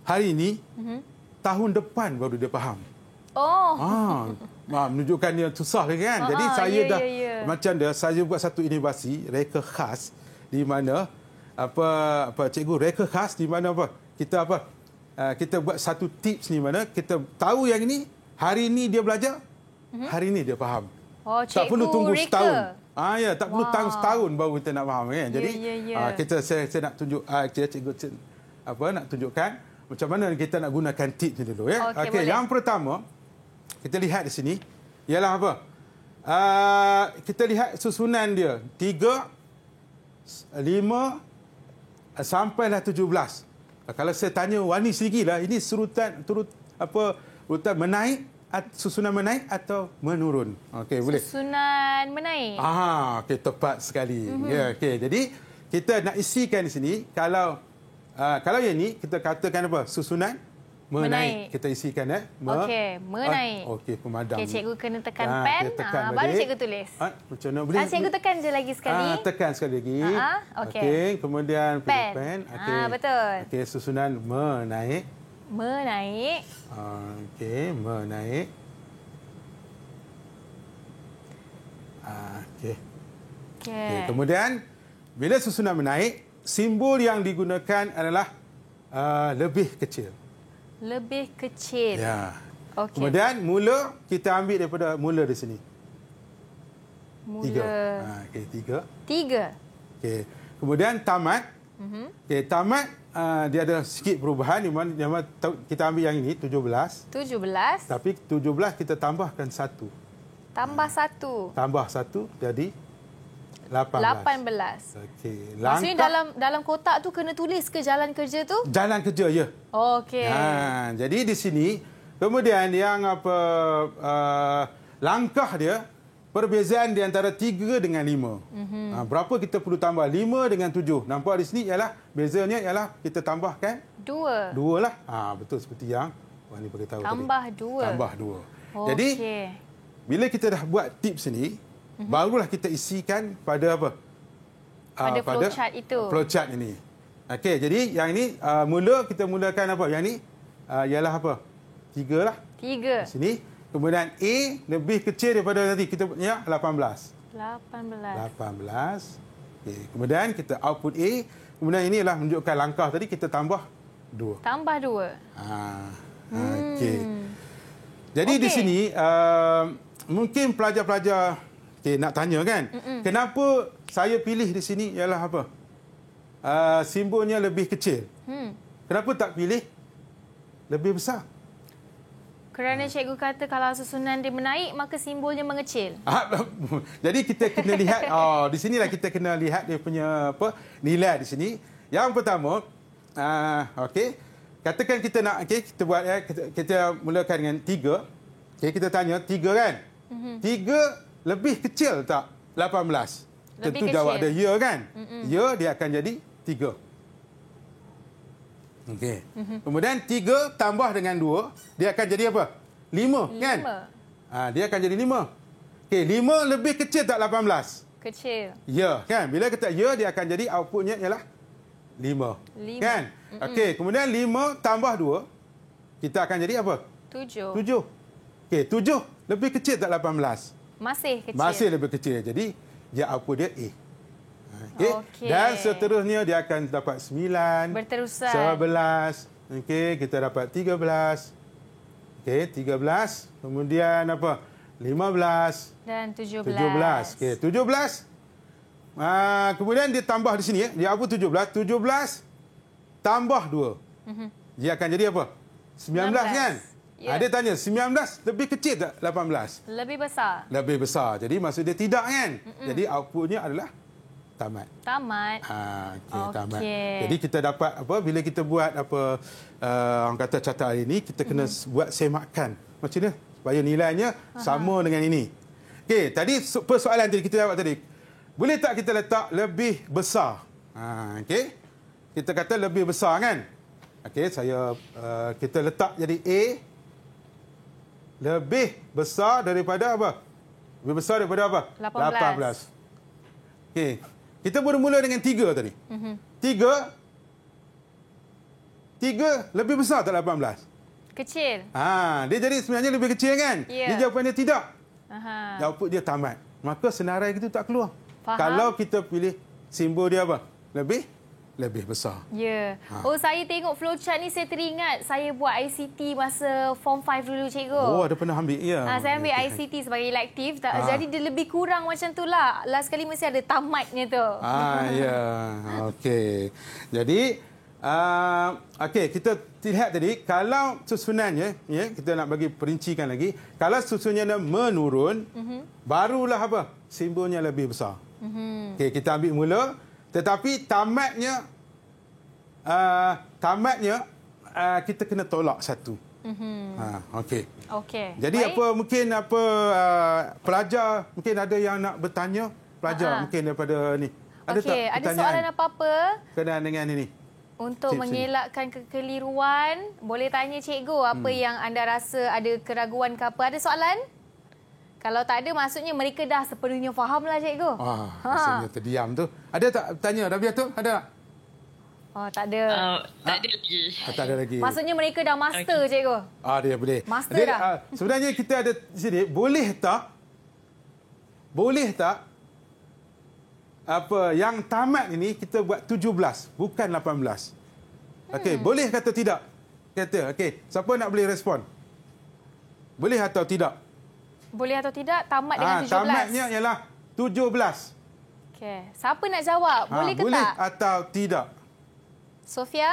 hari ini, tahun depan baru dia faham. Menunjukkan dia susah lagi, kan. Jadi saya dah macam dia, saya buat satu inovasi reka khas di mana cikgu reka khas di mana kita buat satu tips ni mana kita tahu yang ini hari ini dia belajar, hari ini dia faham. Tak perlu tunggu setahun. Tak perlu tunggu setahun baru kita nak faham, kan. Jadi saya nak tunjuk cikgu nak tunjukkan macam mana kita nak gunakan tips ni dulu, Okey, yang pertama kita lihat di sini ialah kita lihat susunan dia 3 5 sampailah 17. Kalau saya tanya Wani sendirilah, ini urutan menaik, susunan menaik atau menurun? Okey, boleh. Susunan menaik. Okey, tepat sekali. Okey, jadi kita nak isikan di sini kalau yang ni kita katakan susunan menaik. Kita isikan Okey, menaik. Okey, pemadam. Okey, cikgu kena tekan pen. Baru cikgu tulis. Macam mana boleh? Cikgu tekan je lagi sekali. Tekan sekali lagi. Okey, kemudian pilih pen. Okey. Betul. Okey, susunan menaik. Menaik. Okey, menaik. Okey. Kemudian bila susunan menaik, simbol yang digunakan adalah lebih kecil. Lebih kecil. Okey. Kemudian mula kita ambil daripada mula di sini. Mula. 3. Okey, 3. Okey. Kemudian tamat. Okey, tamat dia ada sikit perubahan di mana kita ambil yang ini 17. Tapi 17 kita tambahkan 1. Tambah 1. Tambah 1 jadi 18. Okey. Maksudnya dalam kotak tu kena tulis ke jalan kerja tu? Jalan kerja, ya. Okey. Jadi di sini kemudian yang langkah dia, perbezaan di antara 3 dengan 5. Berapa kita perlu tambah? 5 dengan 7. Nampak di sini ialah bezanya ialah kita tambahkan 2. 2 lah. Betul seperti yang Wani beritahu tadi. Tambah 2. Tambah 2. Jadi bila kita dah buat tips ini, barulah kita isikan pada pada flowchart itu. Flowchart ini. Okey, jadi yang ini kita mulakan Yang ini ialah 3 lah. 3. Di sini. Kemudian A lebih kecil daripada nanti kita punya 18. 18. Okey, kemudian kita output A. Kemudian ini adalah menunjukkan langkah tadi kita tambah 2. Tambah 2. Okey. Jadi di sini mungkin pelajar-pelajar nak tanya kan, kenapa saya pilih di sini ialah apa? Simbolnya lebih kecil. Kenapa tak pilih lebih besar? Kerana cikgu kata kalau susunan dia menaik, maka simbolnya mengecil. Jadi kita kena lihat, di sinilah kita kena lihat dia punya nilai di sini. Yang pertama, okey, katakan kita nak, kita buat kita mulakan dengan 3. Okey, kita tanya 3 kan? 3 lebih kecil tak 18? Tentu kecil. jawab dia ya kan? Ya, dia akan jadi 3. Okey. Kemudian 3 tambah dengan 2, dia akan jadi apa? 5 kan? Dia akan jadi 5. Okey, 5 lebih kecil tak 18? Kecil. Ya, kan? Bila kita ya, dia akan jadi outputnya ialah 5. Kan? Okey, kemudian 5 tambah 2, kita akan jadi apa? 7. 7. Okey, 7 lebih kecil tak 18? Masih kecil. Masih lebih kecil. Jadi, dia output dia A. Okey. Dan seterusnya dia akan dapat 9. Berterusan. 11. Okey, kita dapat 13. Okey, 13. Kemudian apa? 15. Dan 17. 17. Okey, 17. Kemudian dia tambah di sini. Dia apa 17? 17 tambah 2. Dia akan jadi apa? 19 kan? Ya. Dia tanya, 19 lebih kecil tak 18? Lebih besar. Lebih besar. Jadi maksud dia tidak kan? Jadi outputnya adalah tamat. Tamat. Tamat. Jadi kita dapat apa? Bila kita buat apa orang kata catat hari ini, kita kena buat semakan. Macam ni supaya nilainya sama dengan ini. Okey, tadi persoalan tadi kita jawab tadi. Boleh tak kita letak lebih besar? Okey. Kita kata lebih besar kan? Okey, kita letak jadi A lebih besar daripada apa? Lebih besar daripada apa? 18. Okey. Kita bermula dengan 3 tadi. 3 lebih besar tak 18? Kecil. Dia jadi sebenarnya lebih kecil kan? Ya. Dia jawapannya tidak. Output dia tamat. Maka senarai itu tak keluar. Faham? Kalau kita pilih simbol dia apa? Lebih besar. Ya. Saya tengok flowchart ni saya teringat saya buat ICT masa form 5 dulu cikgu. Ada pernah ambil ya. Saya ambil ICT sebagai elektif. Jadi dia lebih kurang macam tu lah. Last kali mesti ada tamatnya tu. Ya. Okey. Jadi okey, kita lihat tadi kalau susunannya kita nak bagi perincikan lagi. Kalau susunannya menurun, barulah apa? Simbolnya lebih besar. Okey, kita ambil mula. Tetapi tamatnya kita kena tolak satu. Okey. Jadi baik. Pelajar mungkin ada yang nak bertanya, mungkin daripada ni. Ada tak pertanyaan? Ada soalan apa-apa? Kenaan dengan ini. Untuk mengelakkan kekeliruan, boleh tanya cikgu apa yang anda rasa ada keraguan ke apa? Ada soalan? Kalau tak ada, maksudnya mereka dah sepenuhnya faham lah, cikgu. Maksudnya terdiam tu. Ada tak tanya, Rabiah tu? Ada tak? Tak ada. Tak ada lagi. Tak ada lagi. Maksudnya mereka dah master, cikgu. Dia boleh. Master jadi, dah. Sebenarnya kita ada di sini, boleh tak yang tamat ini kita buat 17, bukan 18. Okey, boleh kata tidak? Kata, okey. Siapa nak boleh respon? Boleh atau tidak? Boleh atau tidak tamat dengan 17? Tamatnya ialah 17. Okey. Siapa nak jawab? Boleh ke boleh tak? Boleh atau tidak? Sofia?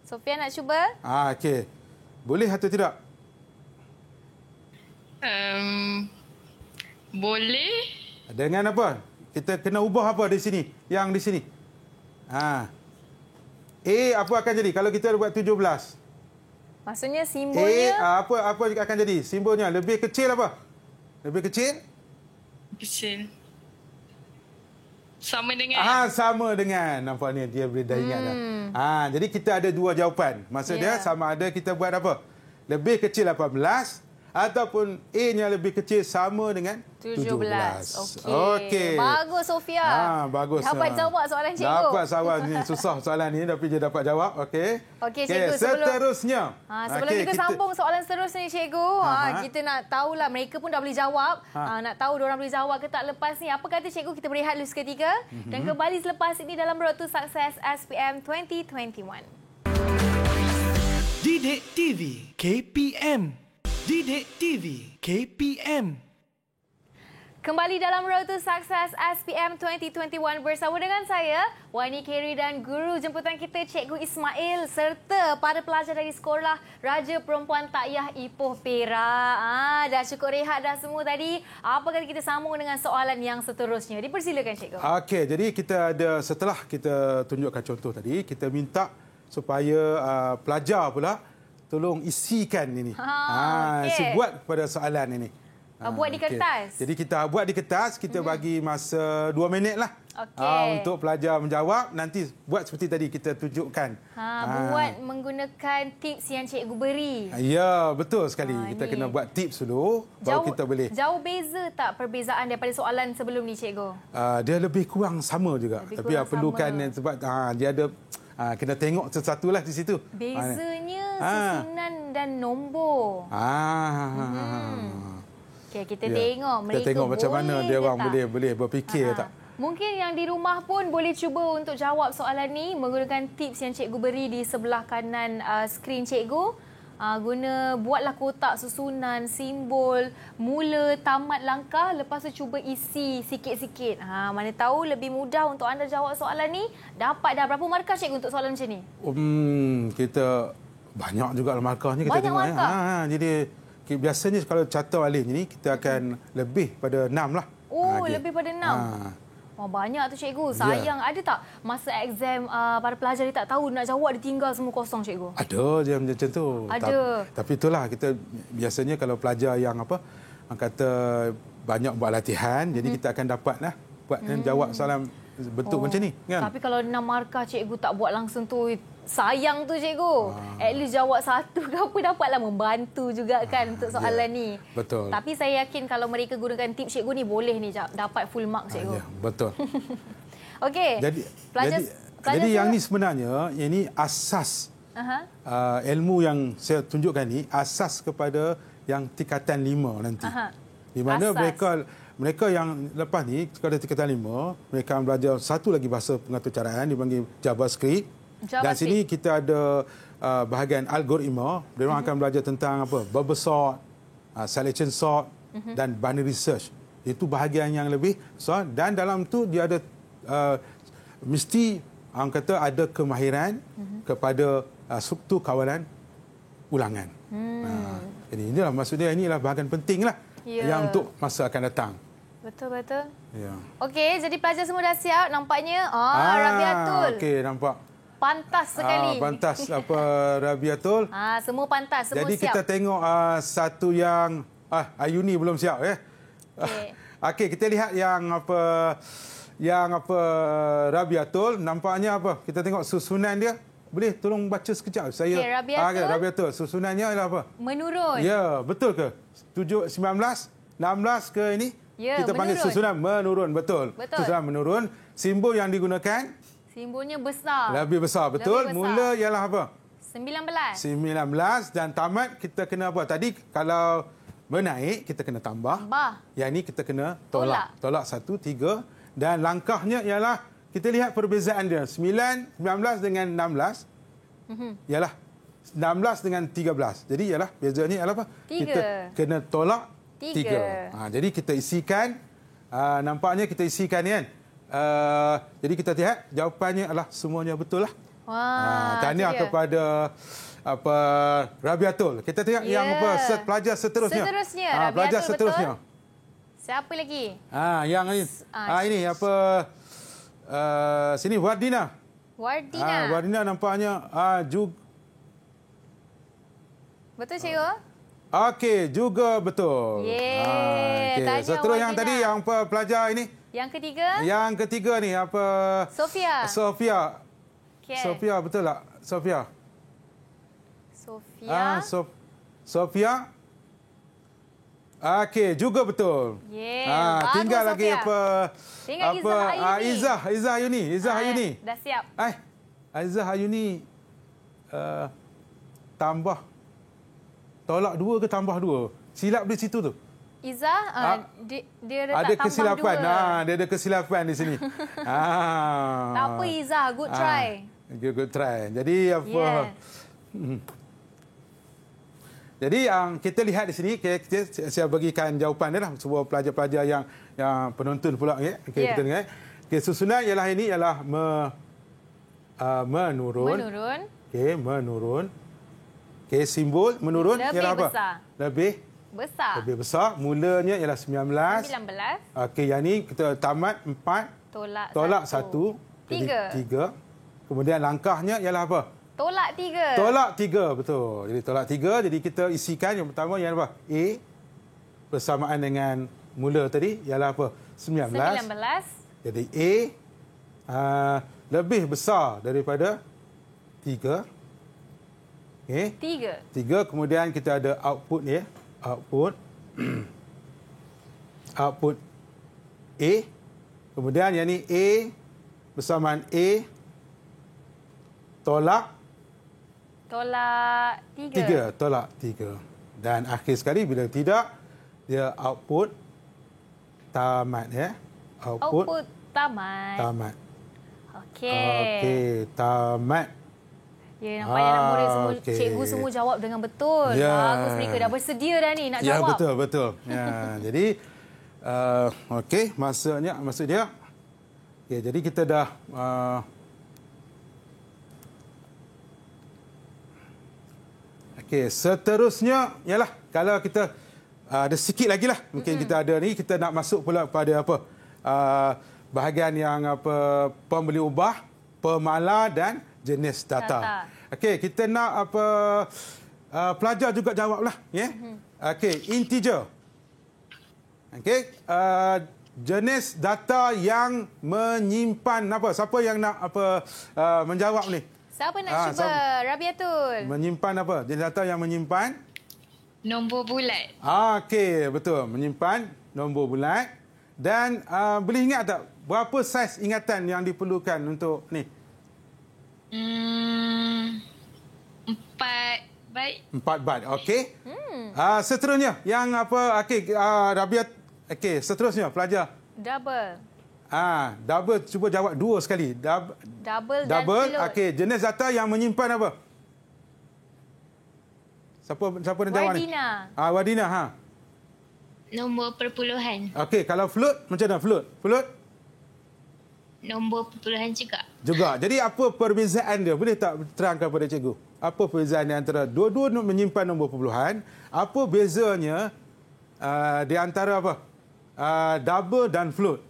Sofia nak cuba? Okey. Boleh atau tidak? Boleh. Dengan apa? Kita kena ubah apa di sini? Yang di sini. A apa akan jadi kalau kita buat 17? Maksudnya simbolnya apa akan jadi? Simbolnya lebih kecil apa? Lebih kecil? Kecil. Sama dengan. Sama dengan. Nampak ni dia boleh dah ingat dah. Jadi kita ada dua jawapan. Maksud dia sama ada kita buat apa? Lebih kecil 18 ataupun A-nya lebih kecil sama dengan 17. Okey. Bagus Sofia. Bagus. Dapat jawab soalan cikgu. Dapat soalan ni susah soalan ni tapi dia dapat jawab. Okey. Okey cikgu, seterusnya. Sebelum kita sambung soalan seterusnya cikgu, kita nak tahulah mereka pun dah boleh jawab. Nak tahu diorang boleh jawab ke tak lepas ni. Apa kata cikgu kita berehat dulu seketika dan kembali selepas ini dalam Road to Success SPM 2021. Didik TV KPM. Didik TV KPM. Kembali dalam Road to Success SPM 2021 bersama dengan saya, Wani Kerry dan guru jemputan kita Cikgu Ismail serta para pelajar dari Sekolah Raja Perempuan Takyah Ipoh Perak. Dah cukup rehat dah semua tadi. Apa kata kita sambung dengan soalan yang seterusnya? Dipersilakan Cikgu. Okey, jadi kita ada, setelah kita tunjukkan contoh tadi, kita minta supaya pelajar pula tolong isikan ini. Okey. Buat pada soalan ini. Buat di kertas. Jadi kita buat di kertas, kita bagi masa 2 minit lah. Okey. Untuk pelajar menjawab, nanti buat seperti tadi kita tunjukkan. Buat menggunakan tips yang cikgu beri. Ya, betul sekali. Kita ni. kena buat tips dulu, baru kita boleh. Jauh beza tak perbezaan daripada soalan sebelum ni cikgu? Dia lebih kurang sama juga. Lebih Tapi kurang perlukan sama. sebab dia ada kena tengok sesuatu lah di situ. Bezanya susunan dan nombor. Okay, kita tengok mereka kita tengok macam mana dia orang tak? boleh berfikir tak. Mungkin yang di rumah pun boleh cuba untuk jawab soalan ni menggunakan tips yang cikgu beri di sebelah kanan skrin cikgu. Buatlah kotak susunan, simbol, mula, tamat langkah, lepas tu cuba isi sikit-sikit. Mana tahu lebih mudah untuk anda jawab soalan ni. Dapat dah berapa markah cikgu untuk soalan macam ni? Kita banyak juga markahnya kita banyak tengok. Markah. Jadi biasanya kalau carta alih ni kita akan lebih pada 6 lah. Lebih pada 6. Banyak tu cikgu. Sayang, ada tak masa exam para pelajar dia tak tahu nak jawab, dia tinggal semua kosong cikgu? Ada je macam tu. Ada. Tapi itulah kita biasanya kalau pelajar yang kata banyak buat latihan, jadi kita akan dapatlah buat dan jawab soalan bentuk macam ni kan. Tapi kalau 6 markah cikgu tak buat langsung tu, sayang tu cikgu. At least jawab satu ke apa dapatlah membantu juga kan untuk soalan ni. Betul. Tapi saya yakin kalau mereka gunakan tips cikgu ni boleh ni dapat full mark cikgu. Betul. Okey. Jadi yang ni sebenarnya ini asas ilmu yang saya tunjukkan ni asas kepada yang tingkatan 5 nanti. Di mana mereka yang lepas ni pada tingkatan 5 mereka akan belajar satu lagi bahasa pengatur caraan dipanggil JavaScript. Dan sini kita ada bahagian algoritma. Mereka akan belajar tentang bubble sort, selection sort dan binary search. Itu bahagian yang lebih besar dan dalam tu dia ada mesti orang kata ada kemahiran kepada struktur kawalan ulangan. Jadi inilah maksudnya, inilah bahagian penting lah yang untuk masa akan datang. Betul-betul. Ya. Okey, jadi pelajar semua dah siap nampaknya. Rabiatul. Okey, nampak. Pantas sekali. Pantas Rabiatul. Semua pantas, semua jadi siap. kita tengok satu yang Ayuni belum siap ya. Okey, kita lihat yang Rabiatul nampaknya Kita tengok susunan dia. Boleh tolong baca sekejap saya. Rabiatul. Susunannya adalah apa? Menurun. Ya, betul ke? 19 16 ke ini? Ya, kita panggil susunan menurun, betul. Susunan menurun. Simbol yang digunakan? Simbolnya besar. Lebih besar, betul. Lebih besar. Mula ialah apa? 19 dan tamat kita kena apa? Tadi kalau menaik kita kena tambah. Yang ini kita kena tolak. Tolak 1, 3 dan langkahnya ialah kita lihat perbezaan dia. 19 dengan 16. Ialah 16 dengan 13. Jadi ialah bezanya ialah apa? 3. Kita kena tolak 3. Jadi kita isikan, nampaknya kita isikan kan. Jadi kita lihat jawapannya adalah semuanya betul lah. Tahniah kepada Rabiatul. Kita tengok yang pelajar seterusnya. Pelajar seterusnya. Siapa lagi? Yang ini. Ini sini Wardina. Wardina nampaknya juga. Betul cikgu? Okey, juga betul. Seterusnya yang tadi yang pelajar ini. Yang ketiga? Yang ketiga ni Sofia. Okay. Sofia betul tak? Sofia. Sofia. Okey, juga betul. Tinggal lagi Izzah Ayuni. Dah siap. Izzah Ayuni tambah tolak 2 ke tambah 2? Silap di situ tu. Izzah, dia letak ada kesilapan. tambah 2. Dia ada kesilapan di sini. Tak apa Izzah, good try. Good try. Jadi Jadi kita lihat di sini, saya bagikan jawapan dia lah. Semua pelajar-pelajar yang penonton pula. Kita dengar. Susunan ialah ini ialah menurun. Menurun. Simbol menurun ialah apa? Besar. Lebih besar. Mulanya ialah 19. Yang ni kita tamat 4. Tolak 1. 3. Kemudian langkahnya ialah apa? Tolak 3. Tolak 3, betul. Jadi tolak 3, jadi kita isikan yang pertama yang apa? A bersamaan dengan mula tadi ialah apa? 19. Jadi A lebih besar daripada 3. Okey. 3. Kemudian kita ada output ya. Output A. Kemudian yang ni A bersamaan A tolak 3. Tolak 3. Dan akhir sekali bila tidak, dia output tamat ya. Output tamat. Okey, tamat. Ya, nampaknya anak murid semua, cikgu semua jawab dengan betul. Bagus mereka dah bersedia dah ni nak jawab. Ya, betul. Ya, jadi okey, maksud dia. Okey, jadi kita dah okey, seterusnya ialah kalau kita ada sikit lagi lah. Mungkin kita ada ni, kita nak masuk pula pada apa? Bahagian yang apa? Pembeli ubah, pemala dan jenis data. Okey, kita nak apa? Pelajar juga jawablah, ya. Okey, integer. Okey, jenis data yang menyimpan apa? Siapa yang nak apa menjawab ni? Siapa nak cuba? Rabiatul. Menyimpan apa? Jenis data yang menyimpan Nombor bulat. Okey, betul. Menyimpan nombor bulat. Dan boleh ingat tak berapa saiz ingatan yang diperlukan untuk ni? 4 byte. 4 byte. Okey. Seterusnya yang apa? Okey, Rabiat. Okey, seterusnya pelajar. Double. Cuba jawab 2 sekali. Double dan float. Okey, jenis data yang menyimpan apa? Siapa nak jawab ni? Wadina. Nombor perpuluhan. Okey, kalau float macam mana float? Float? Nombor perpuluhan juga. Jadi apa perbezaan dia? Boleh tak terangkan kepada cikgu? Apa perbezaan antara dua-dua menyimpan nombor perpuluhan? Apa bezanya di antara apa? Double dan float?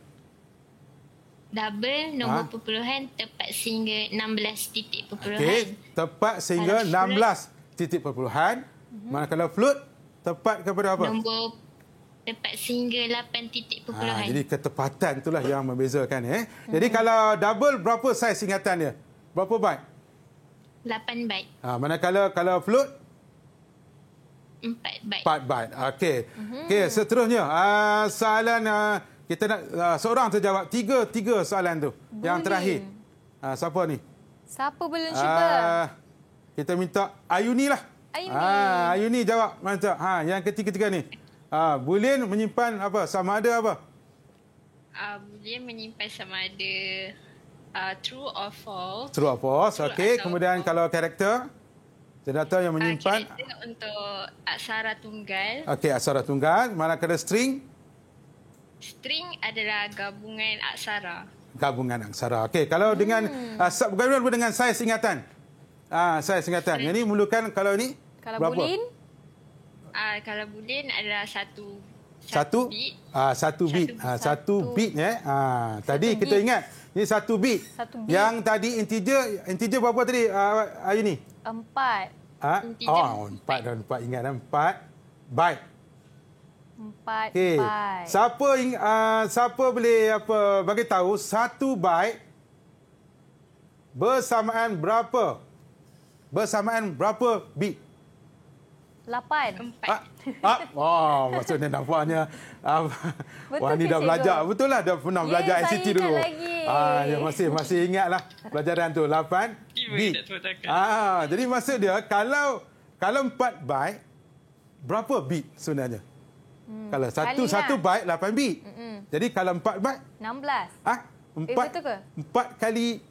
Double nombor perpuluhan tepat sehingga 16 titik perpuluhan. Okey, tepat sehingga 16 titik perpuluhan. Manakala float tepat kepada apa? Nombor tepat sehingga 8 titik perpuluhan. Jadi ketepatan itulah yang membezakan. Jadi kalau double, berapa saiz ingatan dia? Berapa byte? 8 byte. Manakala kalau float? 4 byte. 4 byte. Okey. Okey, seterusnya. Soalan kita nak seorang terjawab tiga soalan tu. Boleh. Yang terakhir. Siapa ni? Siapa belum cuba? Kita minta Ayuni lah. Ayuni jawab. Mantap. Yang ketiga ni. Boolean menyimpan apa? Sama ada apa? Boolean menyimpan sama ada true or false. True or false. Okey. Kemudian kalau karakter? Data yang menyimpan? Karakter untuk aksara tunggal. Okey, aksara tunggal. Manakala string? String adalah gabungan aksara. Okey, kalau dengan bagaimana dengan saiz ingatan? Saiz ingatan. Yang ni memerlukan kalau ni kalau berapa? Boolean? Kalau Boolean adalah satu bit. Satu bit. Satu bit tadi kita ingat ni satu bit. Yang tadi integer berapa tadi Ayuni? 4. 4 dan 4 ingat 4 byte. 4 okay. byte. Siapa boleh bagi tahu 1 byte bersamaan berapa? Bersamaan berapa bit? 8. Maksudnya nampaknya Wani dah belajar. Betul lah, dah pernah belajar ICT dulu. Ya, masih ingatlah pelajaran tu 8 bit. Jadi maksud dia kalau 4 byte berapa bit sebenarnya? Kalau satu byte 8 bit. Jadi kalau 4 byte 16. Betul ke? 4 kali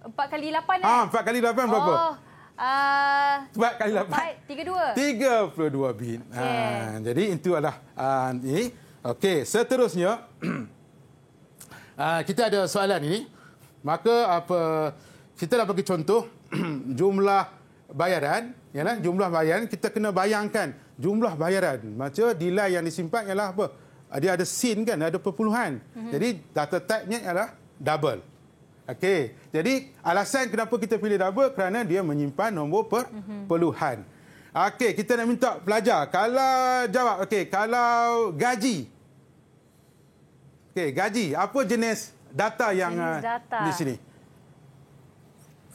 8 4 kali 8 berapa? Sebab kali 32. 32 bit. Jadi itu adalah ini. Okey, seterusnya kita ada soalan ini. Maka kita dah bagi contoh jumlah bayaran, yalah, jumlah bayaran kita kena bayangkan jumlah bayaran. Macam delay yang disimpan ialah apa? Dia ada sin kan, ada perpuluhan. Jadi data type-nya ialah double. Okey. Jadi alasan kenapa kita pilih double kerana dia menyimpan nombor perpuluhan. Okey, kita nak minta pelajar kalau jawab. Okey, kalau gaji. Okey, gaji. Apa jenis data yang di sini?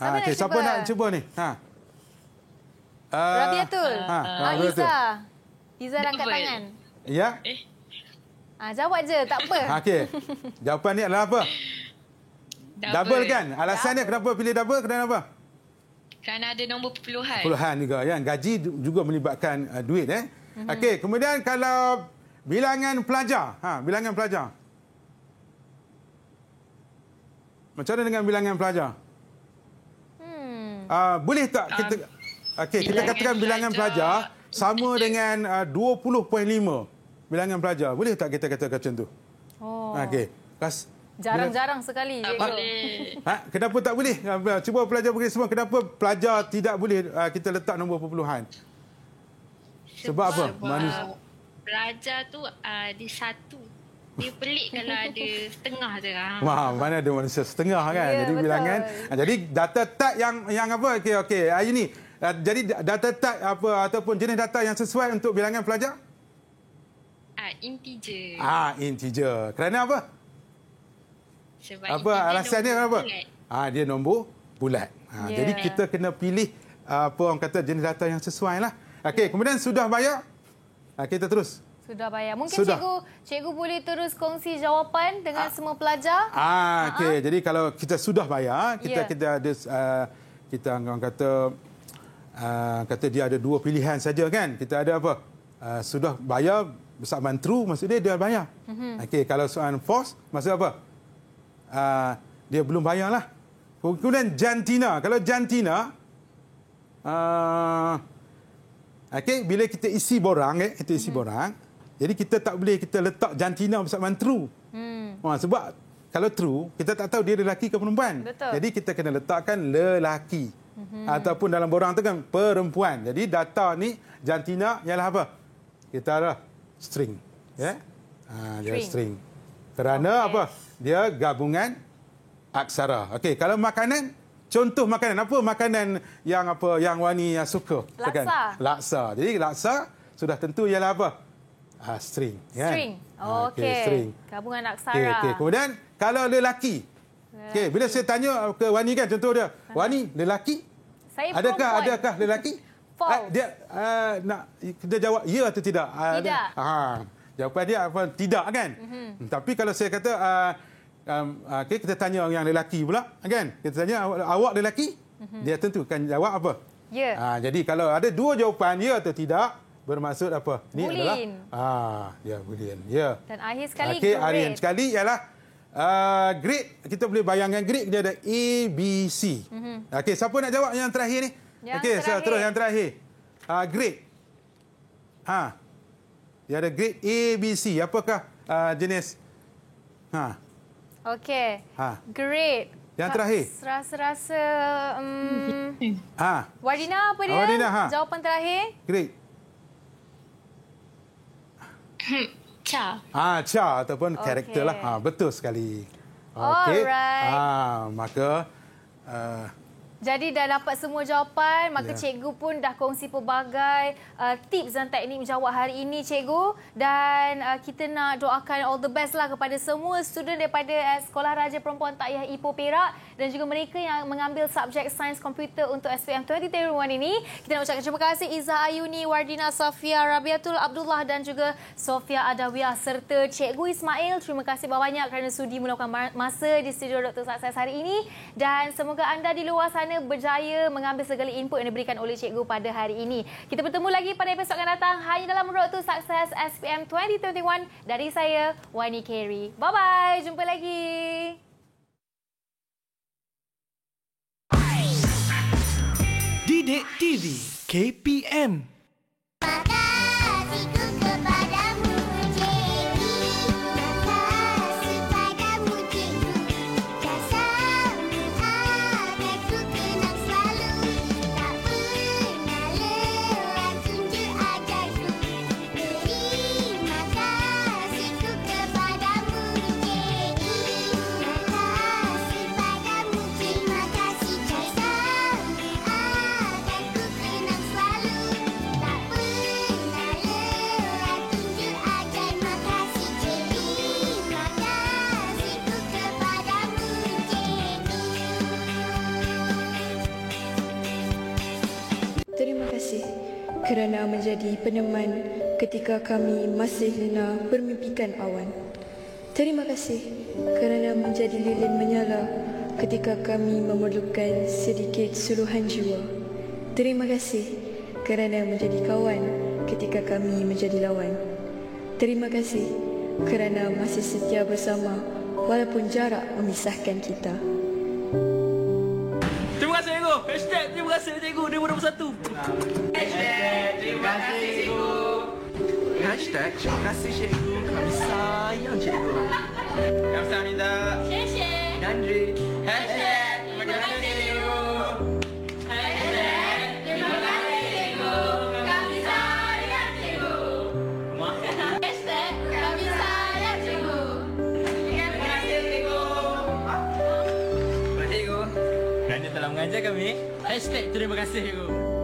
Okey, siapa nak cuba ni? Rabiatul. Iza. Iza angkat tangan. Ya? Jawab je, tak apa. Okey. Jawapan ni adalah apa? Double kan? Alasannya kenapa pilih double? Kenapa? Kerana ada nombor perpuluhan. Perpuluhan juga. Ya? Gaji juga melibatkan duit. Okey, kemudian kalau bilangan pelajar. Bilangan pelajar. Macam mana dengan bilangan pelajar? Boleh tak kita... Okey, kita katakan bilangan pelajar sama dengan 20.5 bilangan pelajar. Boleh tak kita katakan macam tu? Okey. Jarang-jarang sekali. Kenapa tak boleh? Cuba pelajar bagi semua. Kenapa pelajar tidak boleh kita letak nombor perpuluhan? Sebab apa? Pelajar tu ada satu. Dia pelik kalau ada setengah je. Mana ada manusia setengah kan? Ya, jadi betul. bilangan. Jadi data type yang apa? Okey. Ini. Jadi data type apa ataupun jenis data yang sesuai untuk bilangan pelajar? Integer. Integer. Kerana apa? Sebab apa alasannya kenapa? Dia nombor bulat. Jadi kita kena pilih apa orang kata jenis data yang sesuai lah. Okey, kemudian sudah bayar? Kita terus. Sudah bayar. Mungkin cikgu boleh terus kongsi jawapan dengan semua pelajar. Okey, jadi kalau kita sudah bayar, kita ada kita orang kata dia ada dua pilihan saja kan. Kita ada apa? Sudah bayar bersamaan true, maksudnya dia bayar. Okey, kalau soalan false, maksud apa? Dia belum bayar lah. Kemudian jantina. Kalau jantina, bila kita isi borang, jadi kita tak boleh kita letak jantina bersamaan true. Sebab kalau true, kita tak tahu dia lelaki ke perempuan. Betul. Jadi kita kena letakkan lelaki. Ataupun dalam borang tu kan perempuan. Jadi data ni jantina ialah apa? Kita ada string. Ya? Dia string. Kerana apa? Dia gabungan aksara. Okey, kalau makanan, contoh makanan apa? Makanan yang Wani suka. Laksa. Laksa. Jadi laksa sudah tentu ialah apa? String. Kan? String. Okey, string. Gabungan aksara. Okey. Kemudian kalau lelaki. Okey, bila saya tanya ke Wani kan contoh dia. Wani, lelaki? Saya adakah lelaki? False. Dia nak kita jawab ya atau tidak? Tidak. Jawapan dia apa? Tidak kan? Tapi kalau saya kata kita tanya yang lelaki pula kan? Kita tanya awak lelaki? Dia tentu kan jawab apa? Ya. Jadi kalau ada dua jawapan ya atau tidak, bermaksud apa? Ini Bulin. adalah bulin. Ya. Dan akhir sekali akhir sekali ialah grade. Kita boleh bayangkan grade dia ada A, B, C. Okey, siapa nak jawab yang terakhir ni? Okey, terus yang terakhir. Grade. Dia ada grade A, B, C. Apakah jenis? Okey. Grade. Yang terakhir. Rasa Wardina apa dia? Wardina, jawapan terakhir. Grade. Cha. Cha ataupun karakter lah. Betul sekali. Okey. Maka jadi dah dapat semua jawapan, maka cikgu pun dah kongsi pelbagai tips dan teknik menjawab hari ini, cikgu. Dan kita nak doakan all the best lah kepada semua student daripada Sekolah Raja Perempuan Takyah Ipoh Perak dan juga mereka yang mengambil subjek Sains Komputer untuk SPM 2021 ini. Kita nak ucapkan terima kasih Iza Ayuni, Wardina Safia, Rabiatul Abdullah dan juga Sofia Adawiyah serta Cikgu Ismail. Terima kasih banyak kerana sudi meluangkan masa di studio Dr. Success hari ini. Dan semoga anda di luar sana berjaya mengambil segala input yang diberikan oleh cikgu pada hari ini. Kita bertemu lagi pada episod akan datang hanya dalam Road to Success SPM 2021 dari saya, Wani Carey. Bye-bye. Jumpa lagi. Didik TV KPM. Makasihku kepadamu cikgu, makasih padamu cikgu, jasamu akan ku kenang selalu, tak pernah lewat tunjuk ajarku. Terima kasihku kepadamu cikgu, makasih padamu cikgu, terima kasih jasamu akan ku kenang selalu, tak pernah lewat tunjuk ajar. Makasih cikgu, makasihku kepadamu cikgu. Terima kasih kerana menjadi peneman ketika kami masih lena bermimpikan awan. Terima kasih kerana menjadi lilin menyala ketika kami memerlukan sedikit suluhan jiwa. Terima kasih kerana menjadi kawan ketika kami menjadi lawan. Terima kasih kerana masih setia bersama walaupun jarak memisahkan kita. Terima kasih cikgu. Hashtag terima kasih cikgu 2021. Hashtag terima kasih cikgu. Hashtag terima kasih cikgu. Kami sayang cikgu. Kamsahamnida. Nandri. Hashtag terima kasih cikgu. Hashtag terima kasih cikgu. Kami sayang cikgu. Hashtag kami sayang cikgu. Terima kasih cikgu. Terima kasih cikgu kerana telah mengajar kami. Hashtag terima kasih cikgu.